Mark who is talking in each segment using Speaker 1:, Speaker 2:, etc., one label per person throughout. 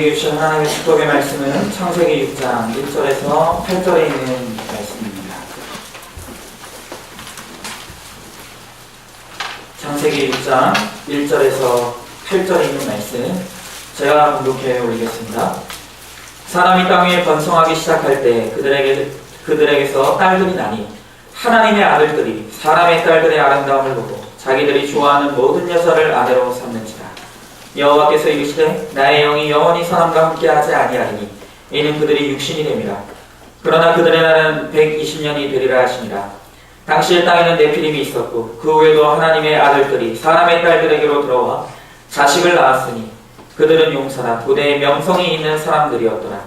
Speaker 1: 우리에게 주신 하나님의 축복의 말씀은 창세기 6장 1절에서 8절에 있는 말씀입니다. 창세기 6장 1절에서 8절에 있는 말씀 제가 공독해 올리겠습니다. 사람이 땅 위에 번성하기 시작할 때 그들에게서 딸들이 나니 하나님의 아들들이 사람의 딸들의 아름다움을 보고 자기들이 좋아하는 모든 여자를 아내로 삼는지라. 여호와께서 이르시되 나의 영이 영원히 사람과 함께하지 아니하리니 이는 그들이 육신이 됨이라. 그러나 그들의 날은 120년이 되리라 하시니라. 당시에 땅에는 네피림이 있었고 그 후에도 하나님의 아들들이 사람의 딸들에게로 들어와 자식을 낳았으니 그들은 용사라 고대의 명성이 있는 사람들이었더라.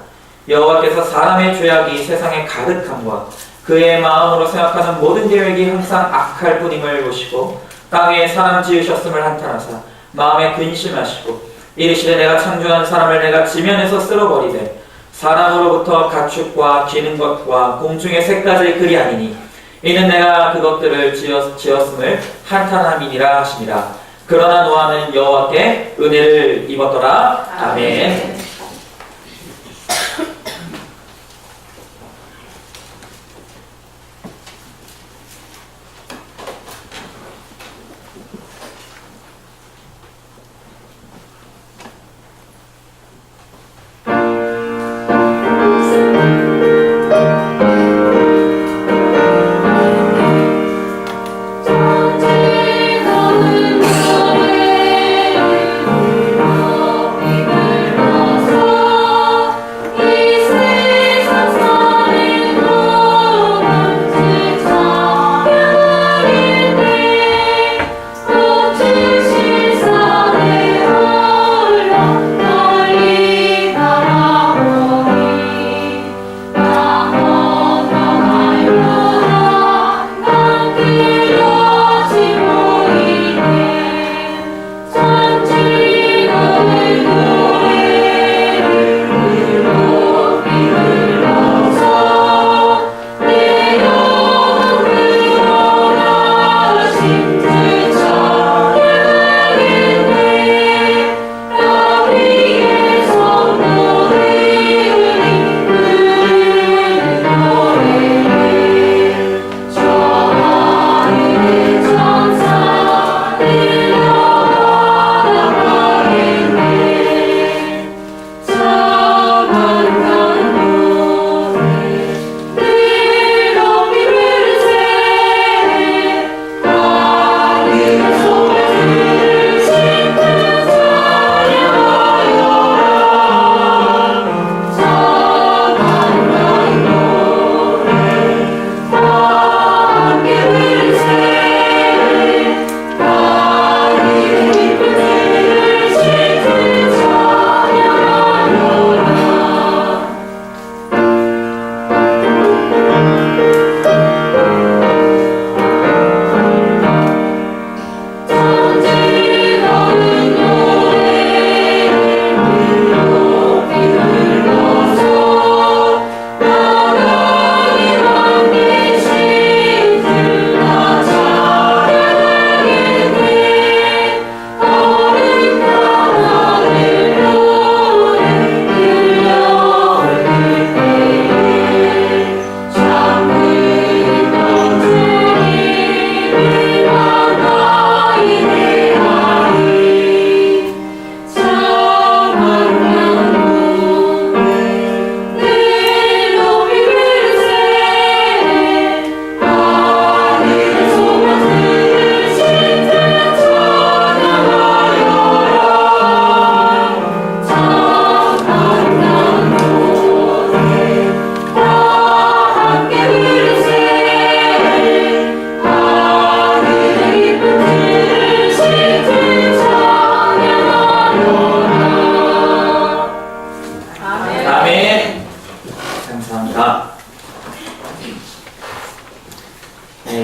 Speaker 1: 여호와께서 사람의 죄악이 세상에 가득함과 그의 마음으로 생각하는 모든 계획이 항상 악할 뿐임을 보시고 땅 위에 사람 지으셨음을 한탄하사 마음에 근심하시고 이르시되 내가 창조한 사람을 내가 지면에서 쓸어버리되 사람으로부터 가축과 기는 것과 공중의 새까지 그리 아니니 이는 내가 그것들을 지었음을 한탄함이니라 하시니라. 그러나 노아는 여호와께 은혜를 입었더라. 아멘.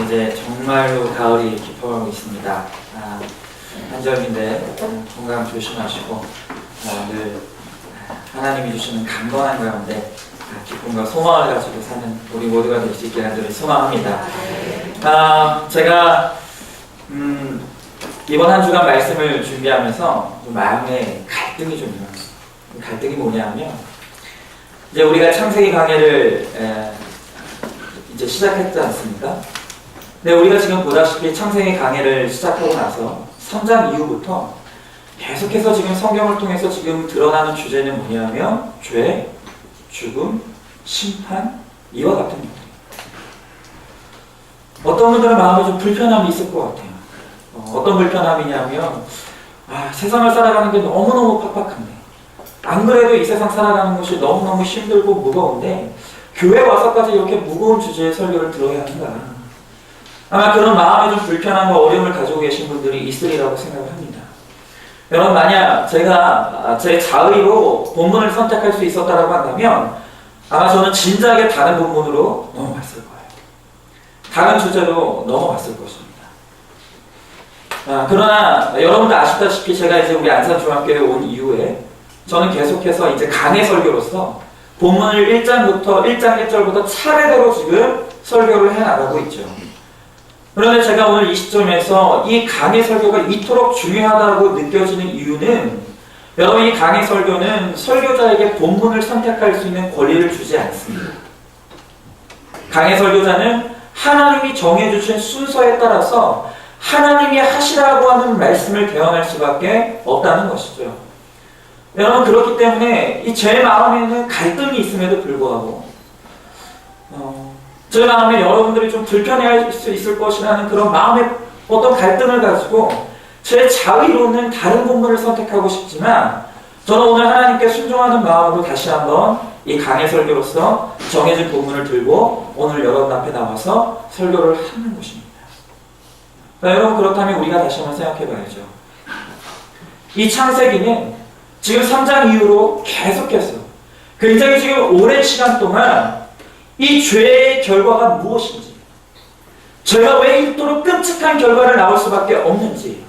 Speaker 1: 이제 정말로 가을이 깊어가고 있습니다. 한절기인데 건강 조심하시고 늘 하나님이 주시는 강건한 가운데 기쁨과 소망을 가지고 사는 우리 모두가 될 수 있게 간절히 소망합니다. 제가 이번 한 주간 말씀을 준비하면서 마음에 갈등이 좀 갈등이 뭐냐면, 이제 우리가 창세기 강해를 이제 시작했지 않습니까? 근데 우리가 지금 보다시피 창세기 강해를 시작하고 나서 3장 이후부터 계속해서 지금 성경을 통해서 지금 드러나는 주제는 뭐냐면 죄, 죽음, 심판, 이와 같은 것들. 어떤 분들은 마음에 좀 불편함이 있을 것 같아요. 어떤 불편함이냐면 세상을 살아가는 게 너무너무 팍팍한데, 안 그래도 이 세상 살아가는 것이 너무너무 힘들고 무거운데 교회 와서까지 이렇게 무거운 주제의 설교를 들어야 하는가. 아마 그런 마음에 좀 불편함과 어려움을 가지고 계신 분들이 있으리라고 생각을 합니다. 여러분, 만약 제가 제 자의로 본문을 선택할 수 있었다고 한다면 아마 저는 진작에 다른 본문으로 넘어갔을 거예요. 다른 주제로 넘어갔을 것입니다. 그러나 여러분도 아시다시피 제가 이제 우리 안산중학교에 온 이후에 저는 계속해서 이제 강해 설교로서 본문을 1장 1절부터 차례대로 지금 설교를 해나가고 있죠. 그런데 제가 오늘 이 시점에서 이 강해 설교가 이토록 중요하다고 느껴지는 이유는, 여러분, 이 강해 설교는 설교자에게 본문을 선택할 수 있는 권리를 주지 않습니다. 강해 설교자는 하나님이 정해주신 순서에 따라서 하나님이 하시라고 하는 말씀을 대언할 수밖에 없다는 것이죠. 여러분, 그렇기 때문에 제 마음에는 갈등이 있음에도 불구하고 제 마음에 여러분들이 좀 불편해할 수 있을 것이라는 그런 마음의 어떤 갈등을 가지고 제 자의로는 다른 본문을 선택하고 싶지만, 저는 오늘 하나님께 순종하는 마음으로 다시 한번 이 강해 설교로서 정해진 본문을 들고 오늘 여러분 앞에 나와서 설교를 하는 것입니다. 여러분, 그렇다면 우리가 다시 한번 생각해 봐야죠. 이 창세기는 지금 3장 이후로 계속해서 굉장히 지금 오랜 시간 동안 이 죄의 결과가 무엇인지, 죄가 왜 이토록 끔찍한 결과를 낳을 수밖에 없는지,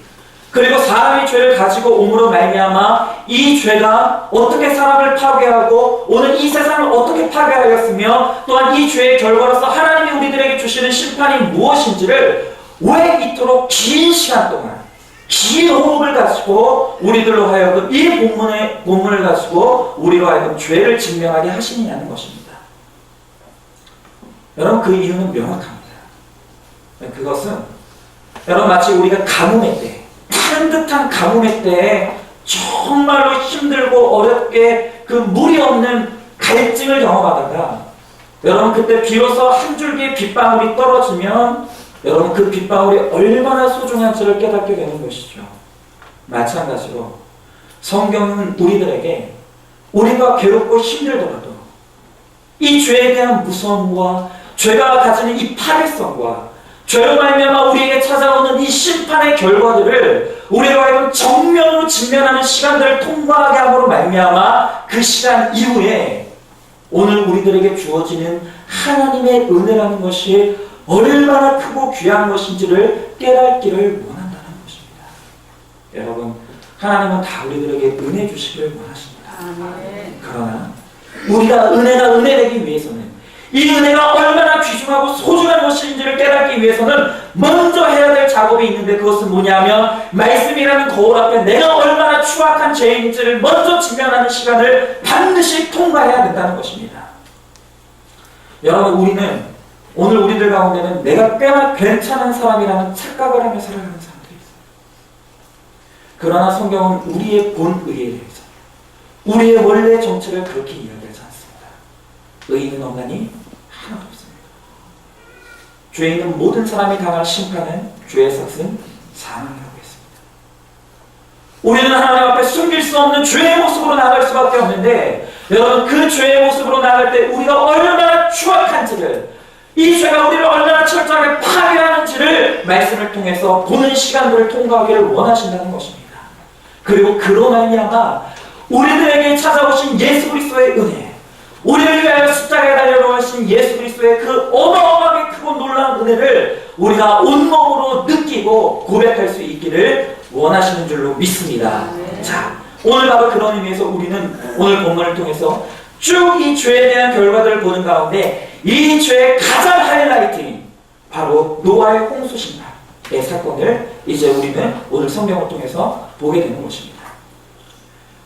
Speaker 1: 그리고 사람이 죄를 가지고 옴으로 말미암아 이 죄가 어떻게 사람을 파괴하고 오늘 이 세상을 어떻게 파괴하였으며, 또한 이 죄의 결과로서 하나님이 우리들에게 주시는 심판이 무엇인지를 왜 이토록 긴 시간 동안 긴 호흡을 가지고 우리들로 하여금 이 본문을 가지고 우리로 하여금 죄를 증명하게 하시느냐는 것입니다. 여러분, 그 이유는 명확합니다. 그것은 여러분, 마치 우리가 가뭄의 때, 푸른듯한 가뭄의 때에 정말로 힘들고 어렵게 그 물이 없는 갈증을 경험하다가 여러분, 그때 비로소 한 줄기의 빗방울이 떨어지면 여러분, 그 빗방울이 얼마나 소중한지를 깨닫게 되는 것이죠. 마찬가지로 성경은 우리들에게 우리가 괴롭고 힘들더라도 이 죄에 대한 무서움과 죄가 가지는 이 파괴성과 죄로 말미암아 우리에게 찾아오는 이 심판의 결과들을 우리로 하여금 정면으로 직면하는 시간들을 통과하게 함으로 말미암아 그 시간 이후에 오늘 우리들에게 주어지는 하나님의 은혜라는 것이 얼마나 크고 귀한 것인지를 깨닫기를 원한다는 것입니다. 여러분, 하나님은 다 우리들에게 은혜 주시기를 원하십니다. 그러나 우리가 은혜 되기 위해서는, 이 은혜가 얼마나 귀중하고 소중한 것인지를 깨닫기 위해서는 먼저 해야 될 작업이 있는데, 그것은 뭐냐면 말씀이라는 거울 앞에 내가 얼마나 추악한 죄인지를 먼저 직면하는 시간을 반드시 통과해야 된다는 것입니다. 여러분, 우리는 오늘 우리들 가운데는 내가 꽤나 괜찮은 사람이라는 착각을 하며 살아가는 사람들이 있어요. 그러나 성경은 우리의 본의에 대해서, 우리의 원래 정체를 그렇게 이야기하지 않습니다. 의인은 없나니 하나도 없습니다. 죄 있는 모든 사람이 당할 심판은 죄의 삭은 사망이라고 했습니다. 우리는 하나님 앞에 숨길 수 없는 죄의 모습으로 나갈 수밖에 없는데, 여러분, 그 죄의 모습으로 나갈 때 우리가 얼마나 추악한지를, 이 죄가 우리를 얼마나 철저하게 파괴하는지를 말씀을 통해서 보는 시간들을 통과하기를 원하신다는 것입니다. 그리고 그로 말미암아 우리들에게 찾아오신 예수 그리스도의 은혜, 우리를 위하여 십자가에 달려놓으신 예수 그리스도의 그 어마어마하게 크고 놀라운 은혜를 우리가 온몸으로 느끼고 고백할 수 있기를 원하시는 줄로 믿습니다. 자, 오늘 바로 그런 의미에서 우리는 오늘 본문을 통해서 쭉 이 죄에 대한 결과들을 보는 가운데 이 죄의 가장 하이라이트인 바로 노아의 홍수 심판의 사건을 이제 우리는 오늘 성경을 통해서 보게 되는 것입니다.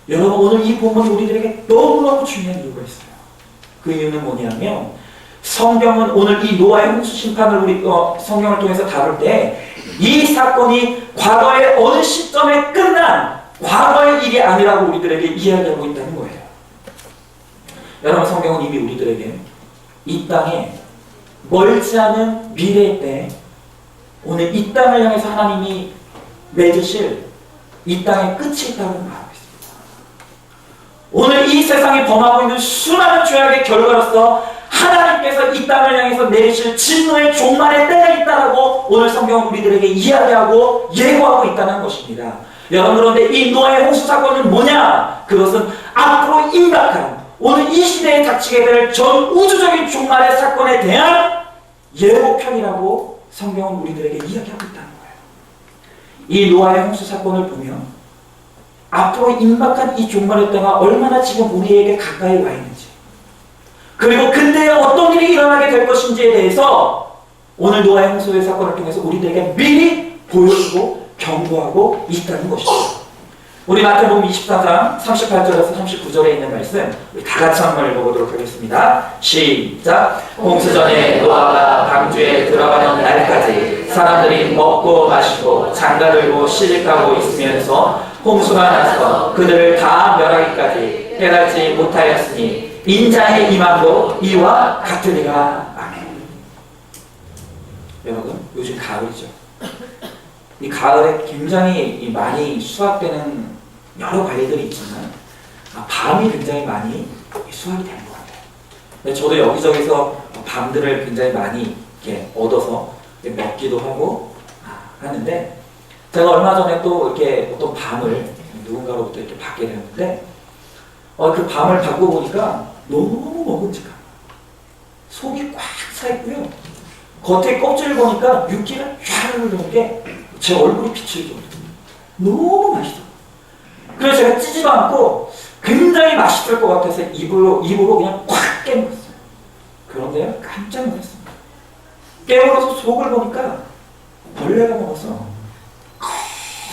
Speaker 1: 여러분, 오늘 이 본문이 우리들에게 너무너무 중요한 이유가 있어요. 그 이유는 뭐냐면 성경은 오늘 이 노아의 홍수 심판을 성경을 통해서 다룰 때 이 사건이 과거의 어느 시점에 끝난 과거의 일이 아니라고 우리들에게 이야기하고 있다는 거예요. 여러분, 성경은 이미 우리들에게 이 땅에 멀지 않은 미래 때 오늘 이 땅을 향해서 하나님이 맺으실 이 땅의 끝이 있다고 말하고 있습니다. 오늘 이 세상이 범하고 있는 수많은 죄악의 결과로서 하나님께서 이 땅을 향해서 내리실 진노의 종말의 때가 있다라고 오늘 성경은 우리들에게 이야기하고 예고하고 있다는 것입니다. 여러분, 그런데 이 노아의 홍수 사건은 뭐냐? 그것은 앞으로 임박한 오늘 이 시대에 닥치게 될 전 우주적인 종말의 사건에 대한 예고편이라고 성경은 우리들에게 이야기하고 있다는 거예요. 이 노아의 홍수 사건을 보면 앞으로 임박한 이 종말의 때가 얼마나 지금 우리에게 가까이 와 있는지, 그리고 그때 어떤 일이 일어나게 될 것인지에 대해서 오늘 노아의 홍수의 사건을 통해서 우리들에게 미리 보여주고 경고하고 있다는 것이죠. 우리 마태복음 24장 38절에서 39절에 있는 말씀 우리 다 같이 한번 읽어보도록 하겠습니다. 시작. 홍수 전에 노아가 방주에 들어가는 날까지 사람들이 먹고 마시고 장가들고 시집가고 있으면서 홍수가 나서 그들을 다 멸하기까지 깨닫지 못하였으니 인자의 임함도 이와 같으리라. 아멘. 여러분, 요즘 가을이죠. 이 가을에 굉장히 많이 수확되는 여러 과일들이 있지만 밤이 굉장히 많이 수확이 되는 것 같아요. 저도 여기저기서 밤들을 굉장히 많이 이렇게 얻어서 먹기도 하고 하는데, 제가 얼마 전에 또 이렇게 어떤 밤을 누군가로부터 이렇게 받게 되었는데 그 밤을 받고 보니까 너무 먹음직한, 속이 꽉 차 있고요. 겉에 껍질을 보니까 윤기가 쫙 흐르는 게 제 얼굴이 비칠 정도로 너무 맛있어. 그래서 제가 찌지도 않고 굉장히 맛있을 것 같아서 입으로 그냥 꽉 깨물었어요. 그런데요, 깜짝 놀랐습니다. 깨물어서 속을 보니까 벌레가 먹어서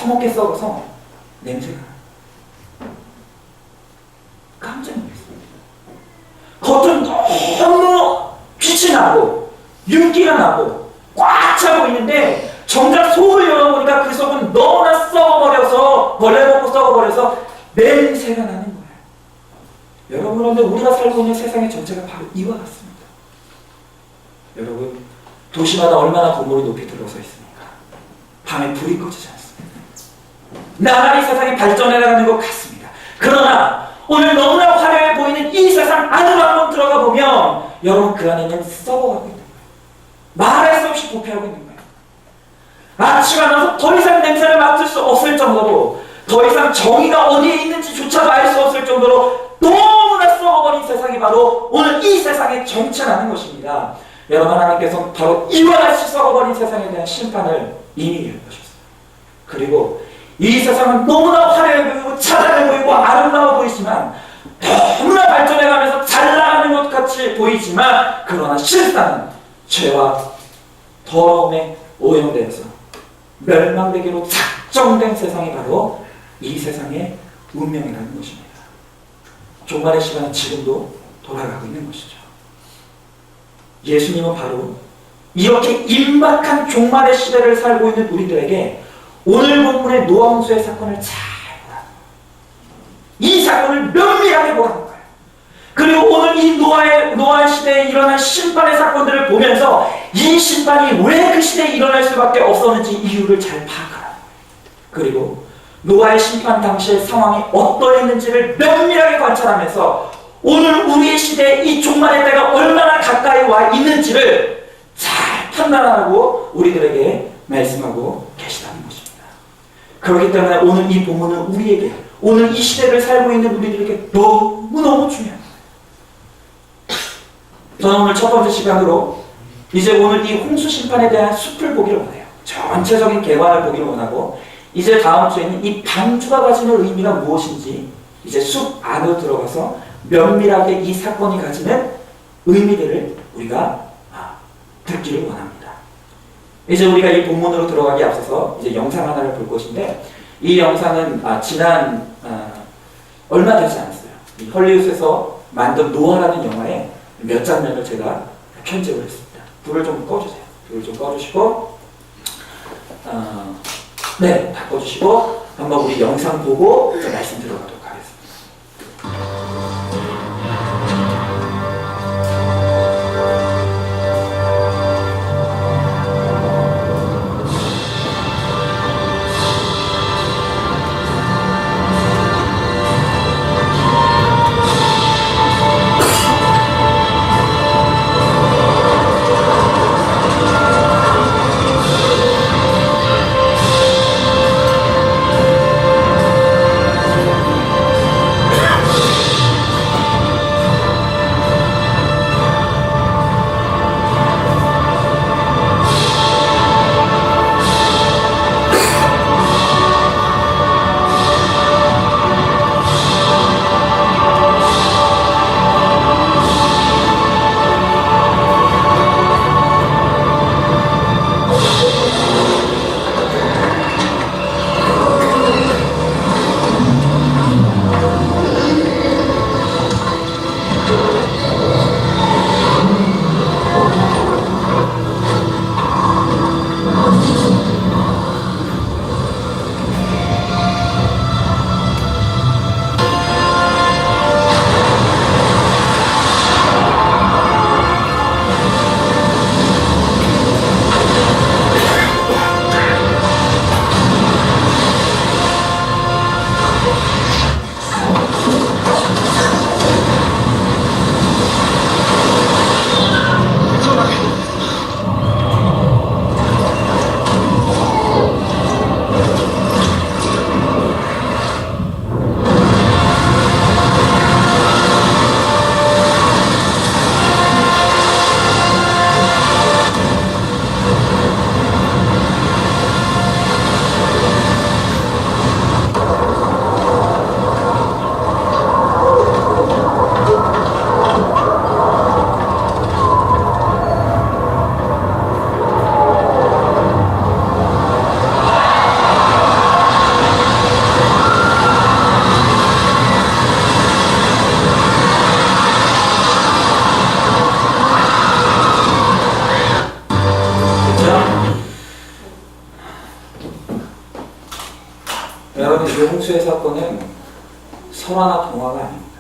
Speaker 1: 커멓게 썩어서 냄새가 나요. 깜짝 놀랐습니다. 겉은 너무 빛이 나고 윤기가 나고 꽉 차고 있는데 정작 속을 열어보니까 그 속은 너무나 썩어버려서, 벌레 먹고 썩어버려서 냄새가 나는 거예요. 여러분, 그런데 우리가 살고 있는 세상의 전체가 바로 이와 같습니다. 여러분, 도시마다 얼마나 건물이 높이 들어서 있습니까? 밤에 불이 꺼지지 않습니다. 나날이 세상이 발전해 나가는 것 같습니다. 그러나 오늘 너무나 화려해 보이는 이 세상 안으로 한번 들어가 보면 여러분, 그 안에는 썩어가고 있는 거예요. 말할 수 없이 부패하고 있는 거예요. 아침가 나서 더 이상 냄새를 맡을 수 없을 정도로, 더 이상 정의가 어디에 있는지조차도 알 수 없을 정도로 너무나 썩어버린 세상이 바로 오늘 이 세상의 정체라는 것입니다. 여러분, 하나님께서 바로 이와 같이 썩어버린 세상에 대한 심판을 이미 예고하셨어요. 그리고 이 세상은 너무나 화려해 보이고 찬란해 보이고 아름다워 보이지만, 너무나 발전해가면서 잘 나가는 것 같이 보이지만, 그러나 실상은 죄와 더러움에 오염되어서 멸망되기로 작정된 세상이 바로 이 세상의 운명이라는 것입니다. 종말의 시간은 지금도 돌아가고 있는 것이죠. 예수님은 바로 이렇게 임박한 종말의 시대를 살고 있는 우리들에게 오늘 본문의 노아 홍수의 사건을 잘 보라, 이 사건을 면밀하게 보라는 거예요. 그리고 오늘 이 노아의 시대에 일어난 심판의 사건들을 보면서 이 심판이 왜 그 시대에 일어날 수밖에 없었는지 이유를 잘 파악하라. 그리고 노아의 심판 당시의 상황이 어떠했는지를 면밀하게 관찰하면서 오늘 우리의 시대에 이 종말의 때가 얼마나 가까이 와 있는지를 잘 판단하라고 우리들에게 말씀하고 계시다는 것입니다. 그렇기 때문에 오늘 이 본문은 우리에게, 오늘 이 시대를 살고 있는 우리들에게 너무너무 중요합니다. 저는 오늘 첫 번째 시간으로 이제 오늘 이 홍수 심판에 대한 숲을 보기를 원해요. 전체적인 개관을 보기를 원하고, 이제 다음 주에는 이 방주가 가지는 의미가 무엇인지 이제 숲 안으로 들어가서 면밀하게 이 사건이 가지는 의미들을 우리가 듣기를 원합니다. 이제 우리가 이 본문으로 들어가기 앞서서 이제 영상 하나를 볼 것인데, 이 영상은 지난 얼마 되지 않았어요. 이 헐리우드에서 만든 노아라는 영화의 몇 장면을 제가 편집을 했습니다. 불을 좀 꺼주세요. 불을 좀 꺼주시고, 네, 다 꺼주시고 한번 우리 영상 보고 좀 말씀 들어가도록 하겠습니다. 여러분, 이 홍수의 사건은 설화나 동화가 아닙니다.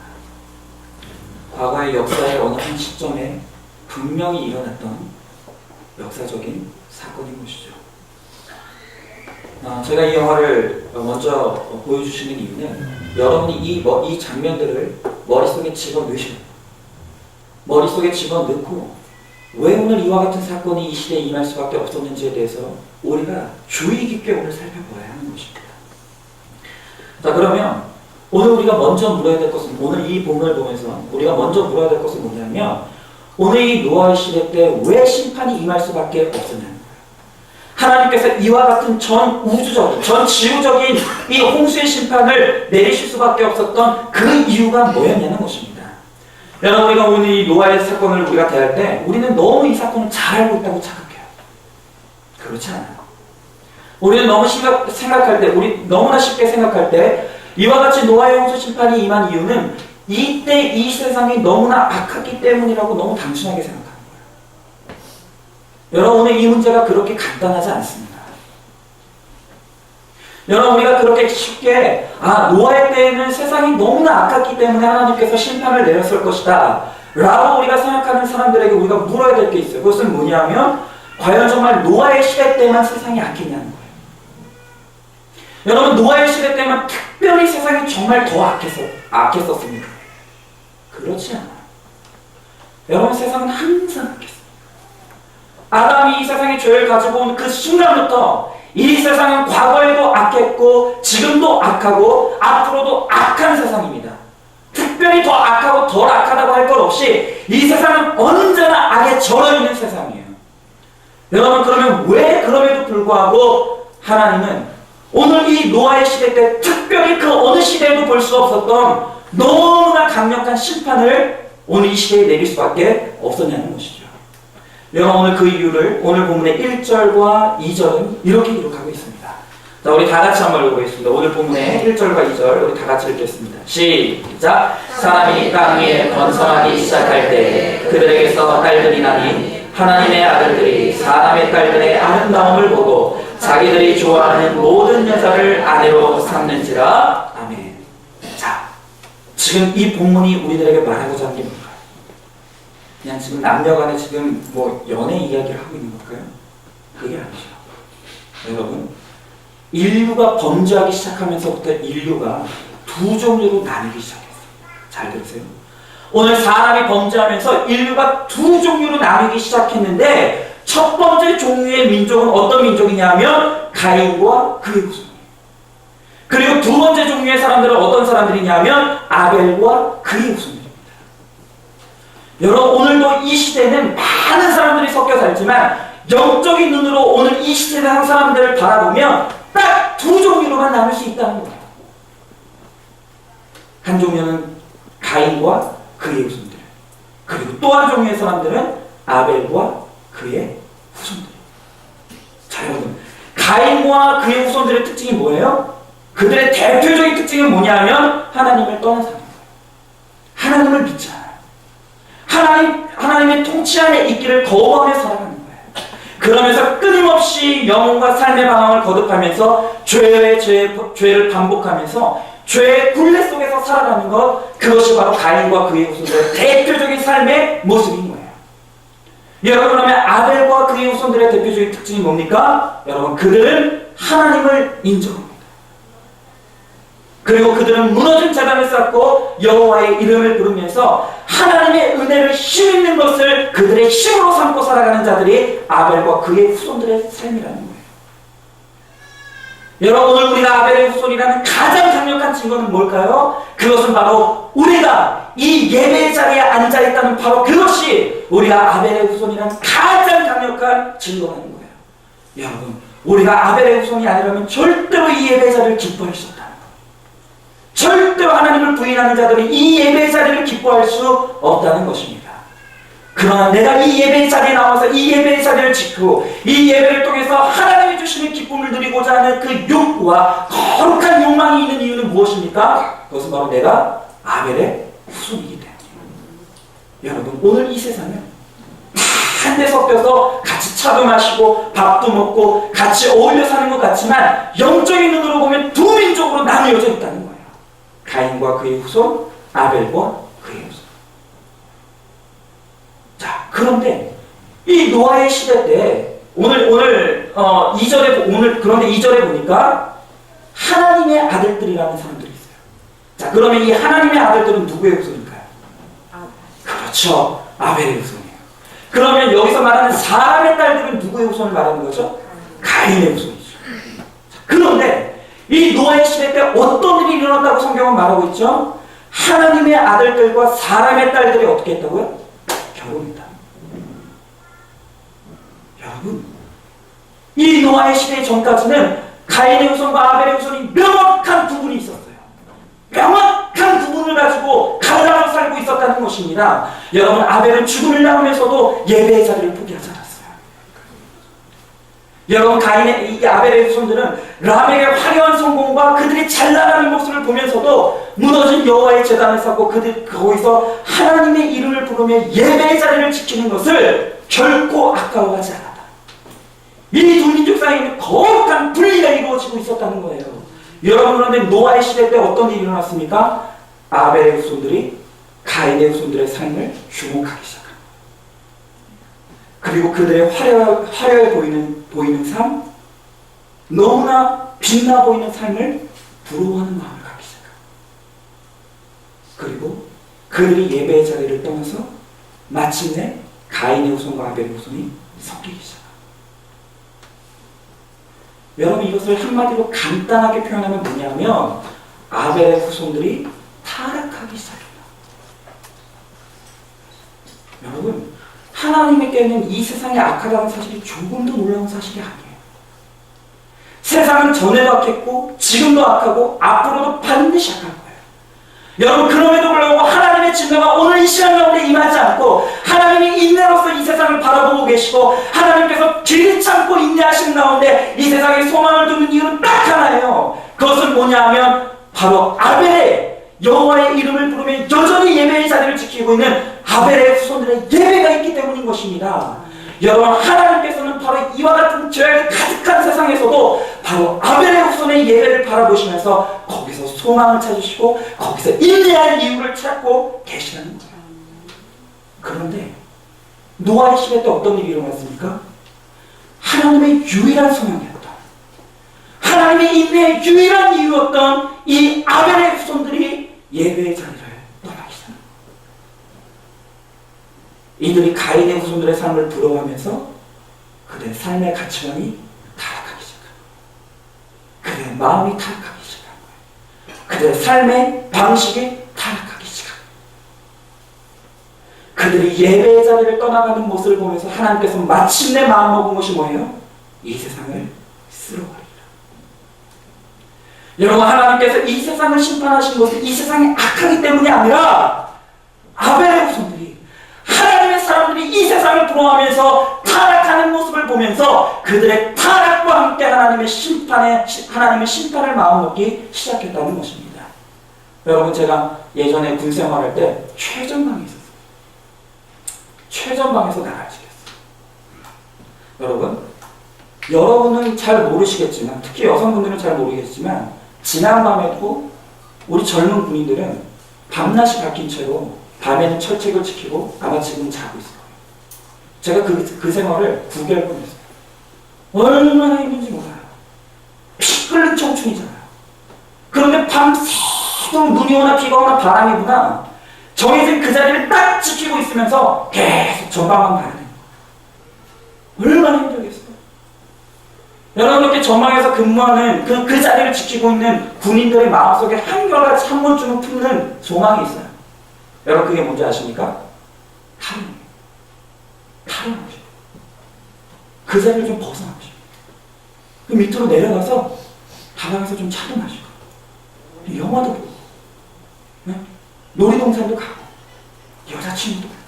Speaker 1: 과거의 역사의 어느 한 시점에 분명히 일어났던 역사적인 사건인 것이죠. 제가 이 영화를 먼저 보여주시는 이유는 여러분이 이 장면들을 머릿속에 집어넣고 왜 오늘 이와 같은 사건이 이 시대에 임할 수밖에 없었는지에 대해서 우리가 주의 깊게 오늘 살펴보아야 하는 것입니다. 자, 그러면 오늘 우리가 먼저 물어야 될 것은, 오늘 이 본문을 보면서 우리가 먼저 물어야 될 것은 뭐냐면, 오늘 이 노아의 시대 때 왜 심판이 임할 수밖에 없었냐는 거예요. 하나님께서 이와 같은 전 우주적인, 전 지구적인 이 홍수의 심판을 내리실 수밖에 없었던 그 이유가 뭐였냐는 것입니다. 여러분, 우리가 오늘 이 노아의 사건을 우리가 대할 때 우리는 너무 이 사건을 잘 알고 있다고 착각해요. 그렇지 않아요. 우리는 너무 생각할 때, 우리 너무나 쉽게 생각할 때 이와 같이 노아의 홍수 심판이 임한 이유는 이때 이 세상이 너무나 악하기 때문이라고 너무 단순하게 생각하는 거예요. 여러분, 오늘 이 문제가 그렇게 간단하지 않습니다. 여러분, 우리가 그렇게 쉽게 노아의 때에는 세상이 너무나 악했기 때문에 하나님께서 심판을 내렸을 것이다 라고 우리가 생각하는 사람들에게 우리가 물어야 될 게 있어요. 그것은 뭐냐면, 과연 정말 노아의 시대 때만 세상이 악했냐는 거예요. 여러분, 노아의 시대 때만 특별히 세상이 정말 더 악했었습니다. 그렇지 않아요. 여러분, 세상은 항상 악했습니다. 아담이 이 세상에 죄를 가지고 온 그 순간부터 이 세상은 과거에도 악했고 지금도 악하고 앞으로도 악한 세상입니다. 특별히 더 악하고 덜 악하다고 할 것 없이 이 세상은 언제나 악에 절어있는 세상이에요. 여러분, 그러면 왜 그럼에도 불구하고 하나님은 오늘 이 노아의 시대 때 특별히 그 어느 시대에도 볼 수 없었던 너무나 강력한 심판을 오늘 이 시대에 내릴 수밖에 없었냐는 것이죠. 여러분, 오늘 그 이유를 오늘 본문의 1절과 2절은 이렇게 기록하고 있습니다. 자, 우리 다 같이 한번 읽어보겠습니다. 오늘 본문의 1절과 2절 우리 다 같이 읽겠습니다. 시작! 사람이 땅 위에 번성하기 시작할 때 그들에게서 딸들이 나니 하나님의 아들들이 사람의 딸들의 아름다움을 보고 자기들이 좋아하는 모든 여자를 아내로 삼는지라. 아멘. 자, 지금 이 본문이 우리들에게 말하고자 하는 게 뭘까요? 그냥 지금 남녀간에 지금 뭐 연애 이야기를 하고 있는 걸까요? 그게 아니죠. 여러분, 인류가 범죄하기 시작하면서부터 인류가 두 종류로 나뉘기 시작했어요. 잘 들으세요. 오늘 사람이 범죄하면서 인류가 두 종류로 나뉘기 시작했는데 첫 번째 종류의 민족은 어떤 민족이냐면 가인과 그의 후손이에요. 그리고 두 번째 종류의 사람들은 어떤 사람들이냐면 아벨과 그의 후손입니다. 여러분, 오늘도 이 시대는 많은 사람들이 섞여 살지만 영적인 눈으로 오늘 이 시대의 한 사람들을 바라보면 딱 두 종류로만 나눌 수 있다는 거예요. 한 종류는 가인과 그의 후손들, 그리고 또 한 종류의 사람들은 아벨과 그의 후손들. 자, 여러분, 가인과 그의 후손들의 특징이 뭐예요? 그들의 대표적인 특징은 뭐냐면 하나님을 떠난 사람이에요. 하나님을 믿지 않아요. 하나님의 통치 안에 있기를 거부하며 살아가는 거예요. 그러면서 끊임없이 영혼과 삶의 방황을 거듭하면서 죄를 반복하면서 죄의 굴레 속에서 살아가는 것, 그것이 바로 가인과 그의 후손들의 대표적인 삶의 모습인 거예요. 여러분, 그러면 아벨과 그의 후손들의 대표적인 특징이 뭡니까? 여러분, 그들은 하나님을 인정합니다. 그리고 그들은 무너진 제단을 쌓고 여호와의 이름을 부르면서 하나님의 은혜를 힘있는 것을 그들의 힘으로 삼고 살아가는 자들이 아벨과 그의 후손들의 삶이라는 거예요. 여러분, 오늘 우리가 아벨의 후손이라는 가장 강력한 증거는 뭘까요? 그것은 바로 우리가 이 예배의 자리에 앉아있다는 바로 그것이 우리가 아벨의 후손이라는 가장 강력한 증거라는 거예요. 여러분, 우리가 아벨의 후손이 아니라면 절대로 이 예배의 자리를 기뻐할 수 없다는 거예요. 절대로 하나님을 부인하는 자들이 이 예배의 자리를 기뻐할 수 없다는 것입니다. 그러나 내가 이 예배의 자리에 나와서 이 예배의 자리를 지키고 이 예배를 통해서 하나님이 주시는 기쁨을 누리고자 하는 그 욕구와 거룩한 욕망이 있는 이유는 무엇입니까? 그것은 바로 내가 아벨의 후손이기 때문이에요. 여러분, 오늘 이 세상은 한데 섞여서 같이 차도 마시고 밥도 먹고 같이 어울려 사는 것 같지만 영적인 눈으로 보면 두 민족으로 나뉘어져 있다는 거예요. 가인과 그의 후손, 아벨과 그의 후손. 자, 그런데 이 노아의 시대 때 그런데 2절에 보니까 하나님의 아들들이라는 사람들이 있어요. 자, 그러면 이 하나님의 아들들은 누구의 후손일까요? 그렇죠, 아벨의 후손이에요. 그러면 여기서 말하는 사람의 딸들은 누구의 후손을 말하는 거죠? 가인의 후손이죠. 그런데 이 노아의 시대 때 어떤 일이 일어났다고 성경은 말하고 있죠? 하나님의 아들들과 사람의 딸들이 어떻게 했다고요? 결혼했다. 여러분, 이 노아의 시대 전까지는 가인의 후손과 아벨의 후손이 명확한 구분이 있었어요. 명확한 구분을 가지고 갈라서 살고 있었다는 것입니다. 여러분, 아벨은 죽음을 당하면서도 예배의 자리를 포기하지 않았어요. 여러분, 이 아벨의 후손들은 라멕의 화려한 성공과 그들이 잘 나가는 모습을 보면서도 무너진 여호와의 제단을 쌓고 거기서 하나님의 이름을 부르며 예배의 자리를 지키는 것을 결코 아까워하지 않았다. 이 두 민족 사이에는 거룩한 분리가 이루어지고 있었다는 거예요. 여러분, 그런데 노아의 시대 때 어떤 일이 일어났습니까? 아벨의 후손들이 가인의 후손들의 삶을 주목하기 시작합니다. 그리고 그들의 화려해 보이는 삶, 너무나 빛나 보이는 삶을 부러워하는 마음을 갖기 시작합니다. 그리고 그들이 예배의 자리를 떠나서 마침내 가인의 후손과 아벨의 후손이 섞이기 시작합니다. 여러분, 이것을 한마디로 간단하게 표현하면 뭐냐면 아벨의 후손들이 타락하기 시작합니다. 여러분, 하나님에게는 이 세상이 악하다는 사실이 조금도 놀라운 사실이 아니에요. 세상은 전에도 악했고 지금도 악하고 앞으로도 반드시 악할 거예요. 여러분, 그럼에도 불구하고 하나님의 진노가 오늘 이 시간 가운데 임하지 않고 하나님이 인내로서 이 세상을 바라보고 계시고 하나님께서 길이 참고 인내하시는 가운데 이 세상에 소망을 두는 이유는 딱 하나예요. 그것은 뭐냐 하면 바로 아벨의 여호와의 이름을 부르며 여전히 예배의 자리를 지키고 있는 아벨의 후손들의 예배가 있기 때문인 것입니다. 여러분, 하나님께서는 바로 이와 같은 죄악이 가득한 세상에서도 바로 아벨의 후손의 예배를 바라보시면서 거기서 소망을 찾으시고 거기서 인내할 이유를 찾고 계시는 거예요. 그런데 노아의 시대 때 어떤 일이 일어났습니까? 하나님의 유일한 소망이었던, 하나님의 인내의 유일한 이유였던 이 아벨의 후손들이 예배의 자리를 떠나기 시작합니다. 이들이 가인의 후손들의 삶을 부러워하면서 그들의 삶의 가치관이 타락하기 시작합니다. 그들의 마음이 타락하기 시작합니다. 그들의 삶의 방식이 타락하기 시작합니다. 그들이 예배의 자리를 떠나가는 모습을 보면서 하나님께서 마침내 마음먹은 것이 뭐예요? 이 세상을 쓸어버리라. 여러분, 하나님께서 이 세상을 심판하신 것은 이 세상이 악하기 때문이 아니라 아벨의 후손들이, 하나님의 사람들이 이 세상을 부러워하면서 타락하는 모습을 보면서 그들의 타락과 함께 하나님의 심판을 마음먹기 시작했다는 것입니다. 여러분, 제가 예전에 군 생활할 때 최전방에 있었어요. 최전방에서 나라를 지켰어요. 여러분은 잘 모르시겠지만, 특히 여성분들은 잘 모르겠지만, 지난밤에도 우리 젊은 군인들은 밤낮이 바뀐 채로 밤에는 철책을 지키고 아마 지금 자고 있어요. 제가 그 생활을 9개월 했어요. 얼마나 힘든지 몰라요. 피 끓는 청춘이잖아요. 그런데 밤새도록 눈이 오나 비가 오나 바람이 부나 정해진 그 자리를 딱 지키고 있으면서 계속 전방만 봐야 돼요. 얼마나 힘들겠어요. 여러분, 이렇게 전방에서 근무하는 그 자리를 지키고 있는 군인들의 마음속에 한결같이 한 번쯤은 품는 소망이 있어요. 여러분, 그게 뭔지 아십니까? 탈원이에요. 탈원하고 싶어요. 그 자리를 좀 벗어나고 싶어요. 그 밑으로 내려가서 다방에서 좀 차도 마시고 영화도 보고, 네? 놀이동산도 가고 여자친구도 가고,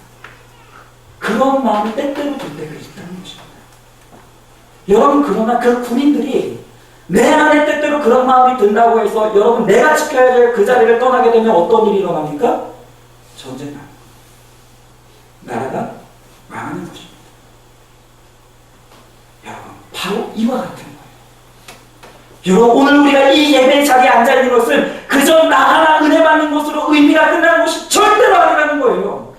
Speaker 1: 그런 마음이 때때로 들 때가 있다는 것입니다. 여러분, 그러나 그 군인들이 내 안에 때때로 그런 마음이 든다고 해서 여러분, 내가 지켜야 될 그 자리를 떠나게 되면 어떤 일이 일어납니까? 전쟁 나는, 나라가 망하는 것입니다. 여러분, 바로 이와 같은 거예요. 여러분, 오늘 우리가 이 예배 자리에 앉아있는 것은 그저 나 하나 은혜 받는 것으로 의미가 끝나는 것이 절대로 아니라는 거예요.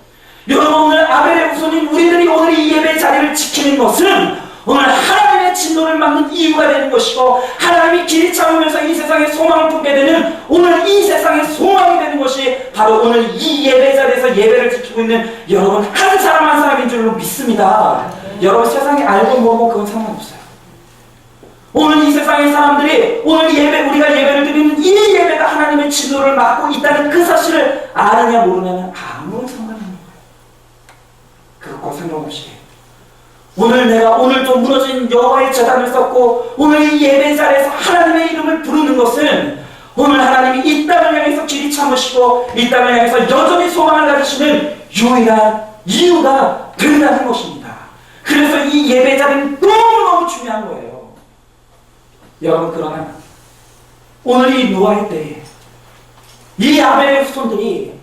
Speaker 1: 여러분, 오늘 아벨의 후손인 우리들이 오늘 이 예배 자리를 지키는 것은 오늘 하나님의 진노를 막는 이유가 되는 것이고, 하나님이 길이 참으면서 이 세상에 소망을 품게 되는 오늘 이 세상의 소망이 되는 것이 바로 오늘 이 예배 자리에서 예배를 지키고 있는 여러분 한 사람 한 사람인 줄로 믿습니다. 여러분, 세상에 알고 모르고 그건 상관없어요. 오늘 이 세상의 사람들이 오늘 우리가 예배를 드리는 이 예배가 하나님의 진노를 막고 있다는 그 사실을 아느냐 모르냐는 아무런 상관이 없는 거예요. 그것과 상관없이 오늘 내가 오늘도 무너진 여호와의 제단을 쌓고 오늘 이 예배 자리에서 하나님의 이름을 부르는 것은 오늘 하나님이 이 땅을 향해서 길이 참으시고 이 땅을 향해서 여전히 소망을 가지시는 유일한 이유가 된다는 것입니다. 그래서 이 예배 자리는 너무너무 중요한 거예요. 여러분, 그러나 오늘 이 노아의 때에 이 아벨의 후손들이